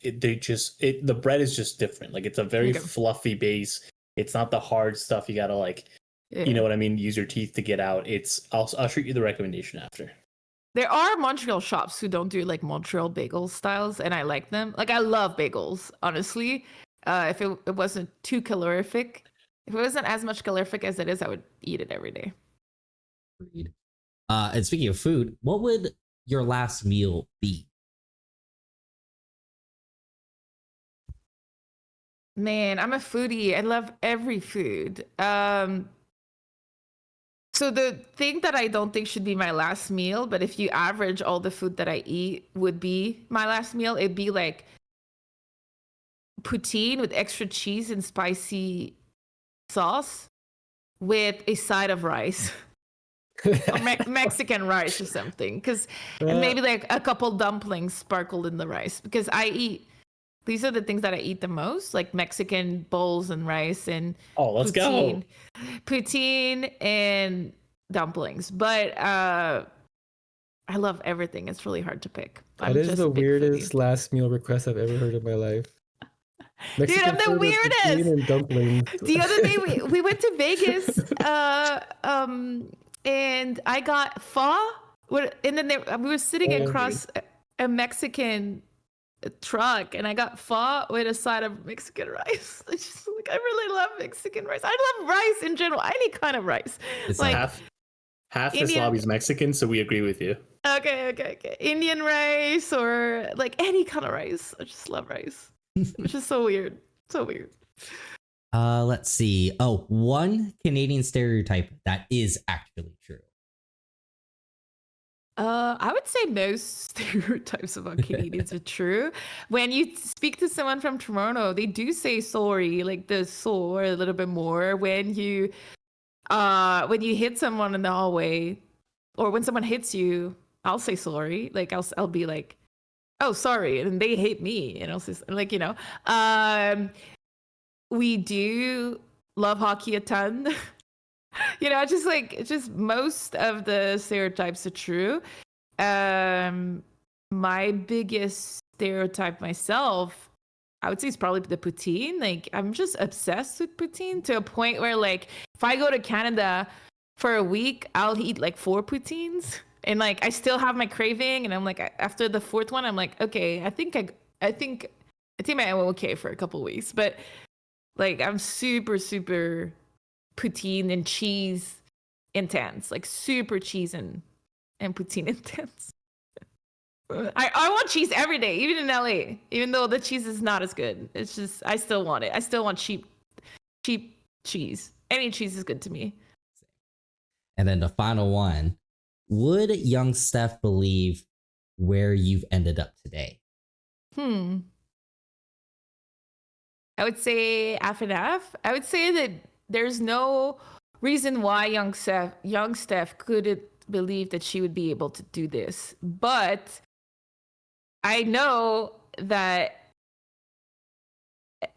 the bread is just different. It's a very fluffy base. It's not the hard stuff you gotta you know what I mean, use your teeth to get out. I'll shoot you the recommendation after. There are Montreal shops who don't do Montreal bagel styles, and I like them. I love bagels, honestly. If it wasn't too calorific, if it wasn't as much calorific as it is, I would eat it every day. Agreed. And speaking of food, what would your last meal be? Man, I'm a foodie. I love every food. So the thing that I don't think should be my last meal, but if you average all the food that I eat would be my last meal, it'd be like poutine with extra cheese and spicy sauce with a side of rice. Or Mexican rice or something, and maybe like a couple dumplings sparkled in the rice, because these are the things that I eat the most, like Mexican bowls and rice and let's go poutine and dumplings. But I love everything. It's really hard to pick. That is the weirdest last meal request I've ever heard in my life. Mexican Dude, I'm the weirdest. And dumplings. The other day we went to Vegas, and I got pho, and then we were sitting across a Mexican truck, and I got pho with a side of Mexican rice. It's just like, I really love Mexican rice. I love rice in general, any kind of rice. It's like half this lobby's Mexican, so we agree with you. Okay. Indian rice or like any kind of rice. I just love rice. Which is so weird. So weird. Let's see. Oh, one Canadian stereotype that is actually true. I would say most stereotypes about Canadians are true. When you speak to someone from Toronto, they do say sorry, like the "so" a little bit more. When you hit someone in the hallway, or when someone hits you, I'll say sorry. Like I'll be like, "Oh, sorry," and they hit me, and I'll say like, we do love hockey a ton. Just most of the stereotypes are true. My biggest stereotype myself, I would say, is probably the poutine. Like, I'm just obsessed with poutine to a point where, like, if I go to Canada for a week, I'll eat like 4 poutines, and like I still have my craving, and I'm like, after the 4th one, I'm like, okay, I think I'm okay for a couple weeks, but like I'm super poutine and cheese intense, like super cheese and poutine intense. I want cheese every day, even in LA, even though the cheese is not as good. It's just, I still want it. I still want cheap cheese. Any cheese is good to me. And then the final one, would young Steph believe where you've ended up today? I would say half and half. I would say that there's no reason why young Steph couldn't believe that she would be able to do this. But I know that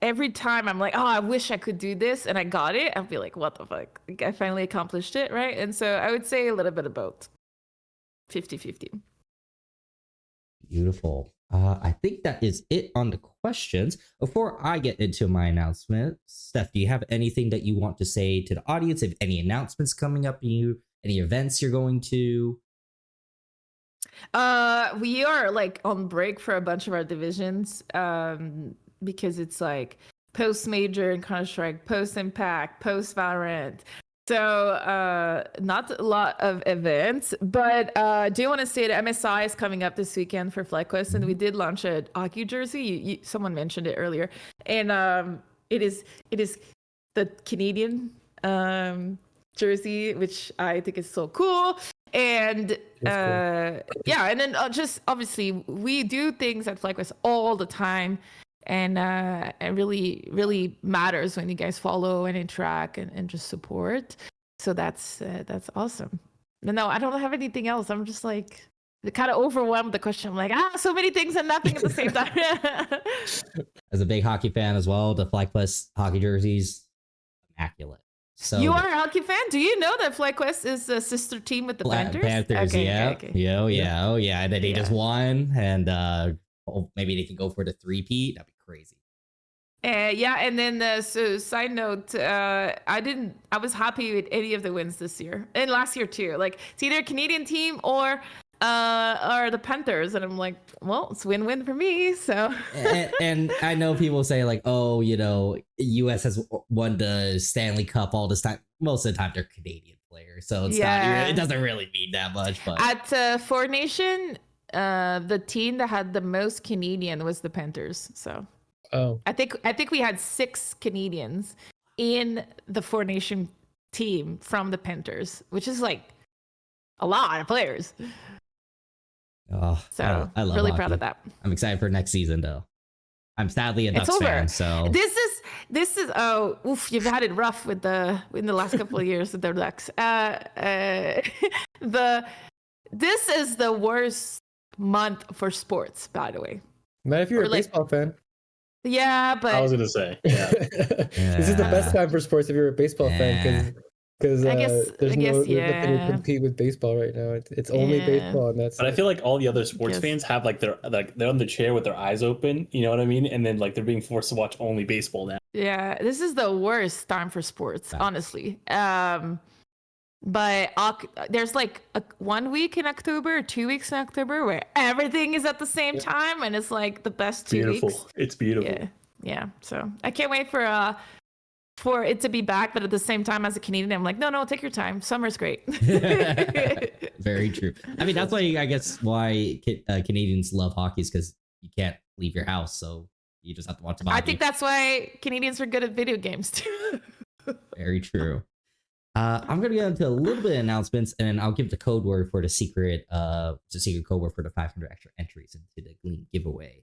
every time I'm like, oh, I wish I could do this, and I got it, I'll be like, what the fuck? Like, I finally accomplished it, right? And so I would say a little bit of both. 50-50. Beautiful. I think that is it on the questions. Before I get into my announcement, Steph, do you have anything that you want to say to the audience? If any announcements coming up, any events you're going to? We are like on break for a bunch of our divisions, because it's like post Major and Counter-Strike, post Impact, post Valorant. So not a lot of events, but I do want to say that MSI is coming up this weekend for FlyQuest, and we did launch a hockey jersey. Someone mentioned it earlier, and it is the Canadian jersey, which I think is so cool. And and then just obviously we do things at FlyQuest all the time. And it really matters when you guys follow and interact and just support. So that's awesome. No, I don't have anything else. I'm just like kind of overwhelmed with the question. I'm like, so many things and nothing at the same time. As a big hockey fan as well, the FlyQuest hockey jerseys, immaculate. So you are a hockey fan? Do you know that FlyQuest is a sister team with the Panthers? Okay. And then they just won, and maybe they can go for the 3-peat. That'd be crazy. And then so side note, I was happy with any of the wins this year and last year too. Like, it's either a Canadian team or the Panthers, and I'm like, well, it's win-win for me. So and I know people say like, oh, US has won the Stanley Cup all this time. Most of the time they're Canadian players, so it's not, it doesn't really mean that much. But at Four Nation, the team that had the most Canadian was the Panthers. So I think we had 6 Canadians in the Four Nation team from the Panthers, which is like a lot of players. Oh, So I love really hockey. proud of that. I'm excited for next season, though. I'm sadly a It's Ducks over. fan, so This is oh oof, you've had it rough in the last couple of years with the Ducks. This is the worst month for sports, by the way. Not if you're Or a like- baseball fan. Yeah, but I was gonna say, yeah. This is the best time for sports if you're a baseball fan because I guess- there's I guess, nothing to yeah. compete with baseball right now. It's only Yeah. baseball, and that's But I feel like all the other sports Yes. fans have like they're on the chair with their eyes open, you know what I mean? And then like they're being forced to watch only baseball now. yeah, this is the worst time for sports, honestly. But there's like 1 week in October, or 2 weeks in October where everything is at the same time, and it's like the best 2 Beautiful. weeks. It's beautiful. Yeah. So I can't wait for it to be back, but at the same time, as a Canadian, I'm like, no, take your time. Summer's great. Very true. I mean, that's why I guess why Canadians love hockey is because you can't leave your house, so you just have to watch the hockey. I think that's why Canadians are good at video games too. Very true. I'm gonna get into a little bit of announcements, and then I'll give the code word for the secret code word for the 500 extra entries into the Gleam giveaway.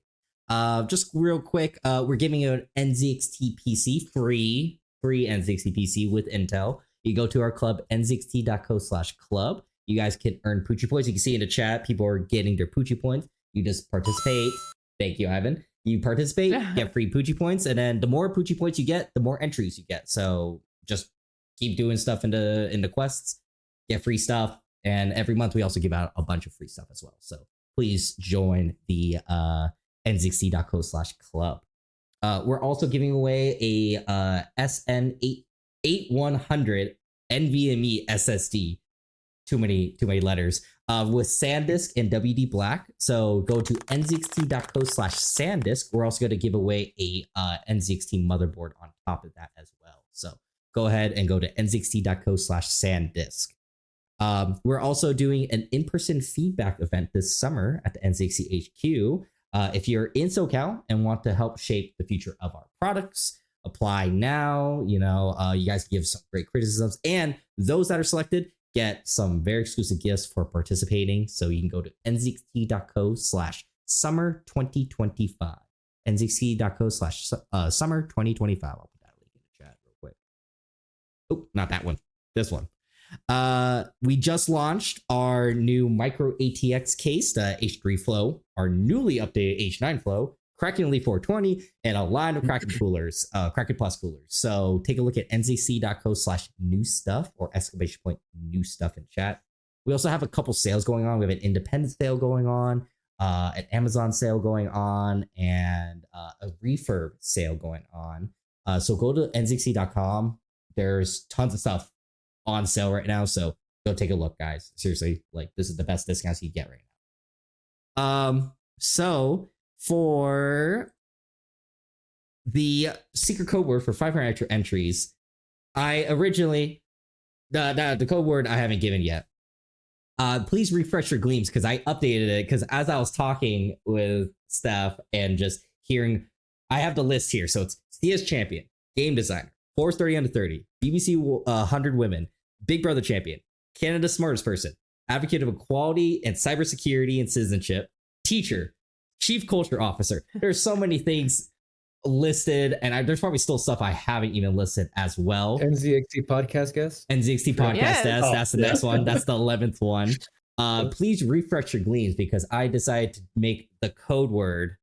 Just real quick, we're giving you an NZXT PC free NZXT PC with Intel. You go to our club, nzxt.co/club. You guys can earn Poochie points. You can see in the chat, people are getting their Poochie points. You just participate. Thank you, Ivan. You participate, get free Poochie points, and then the more Poochie points you get, the more entries you get. So just keep doing stuff in the quests, get free stuff, and every month we also give out a bunch of free stuff as well. So please join the nzxt.co/club. We're also giving away a SN8100 NVMe SSD. Too many letters. With SanDisk and WD Black. So go to nzxt.co/SanDisk. We're also going to give away a NZXT motherboard on top of that as well. So go ahead and go to nzxt.co/SanDisk. We're also doing an in-person feedback event this summer at the NZXT HQ. If you're in SoCal and want to help shape the future of our products, apply now. You guys give some great criticisms, and those that are selected get some very exclusive gifts for participating. So you can go to nzxt.co/summer 2025. nzxt.co/summer 2025. I'll put that link in the chat real quick. Oh, not that one. This one. We just launched our new micro ATX case, the H3 Flow, our newly updated H9 Flow, Kraken Elite 420, and a line of Kraken coolers, Kraken Plus coolers. So take a look at nzc.co/new stuff or !new stuff in chat. We also have a couple sales going on. We have an independent sale going on, an Amazon sale going on, and a refurb sale going on. So go to nzc.com. There's tons of stuff on sale right now, so go take a look, guys. Seriously, like, this is the best discounts you get right now. So for the secret code word for 500 extra entries, I originally the code word I haven't given yet. Please refresh your Gleams, because I updated it, because as I was talking with staff and just hearing, I have the list here. So it's CS champion, game designer, Forbes 30 under 30, BBC 100 women, Big Brother champion, Canada's smartest person, advocate of equality and cybersecurity and citizenship, teacher, chief culture officer. There's so many things listed, and there's probably still stuff I haven't even listed as well. NZXT Podcast guest. NZXT Podcast Yes. guest. That's the next one. That's the 11th one. Please refresh your Gleams, because I decided to make the code word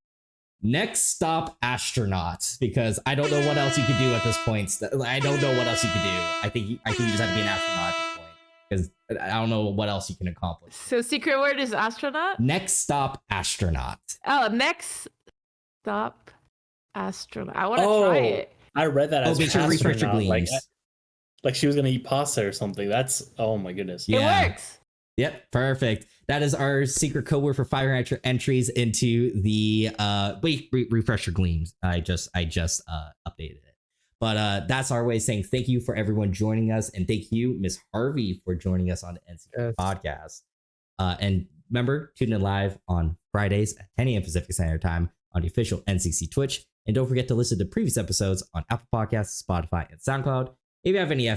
next stop astronaut, because I don't know what else you could do at this point. I don't know what else you could do. I think you just have to be an astronaut at this point, because I don't know what else you can accomplish. So secret word is astronaut? Next stop astronaut. Oh, next stop astronaut. I want to try it. I read that as make sure to refresh your astronaut, Gleams. like she was gonna eat pasta or something. That's, oh my goodness. Yeah. It works. Yep, perfect. That is our secret code word for 500 extra entries into the refresh your Gleams. I just updated it. But that's our way of saying thank you for everyone joining us, and thank you, Miss Harvey, for joining us on the NZXT Podcast. And remember, tune in live on Fridays at 10 a.m. Pacific Standard Time on the official NZXT Twitch. And don't forget to listen to previous episodes on Apple Podcasts, Spotify, and SoundCloud. If you have any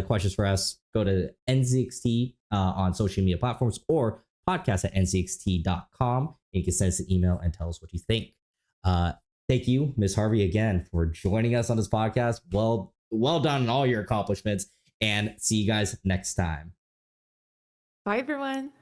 questions for us, go to NZXT on social media platforms or podcast@nzxt.com. You can send us an email and tell us what you think. Thank you, Miss Harvey, again for joining us on this podcast. Well done on all your accomplishments, and see you guys next time. Bye, everyone.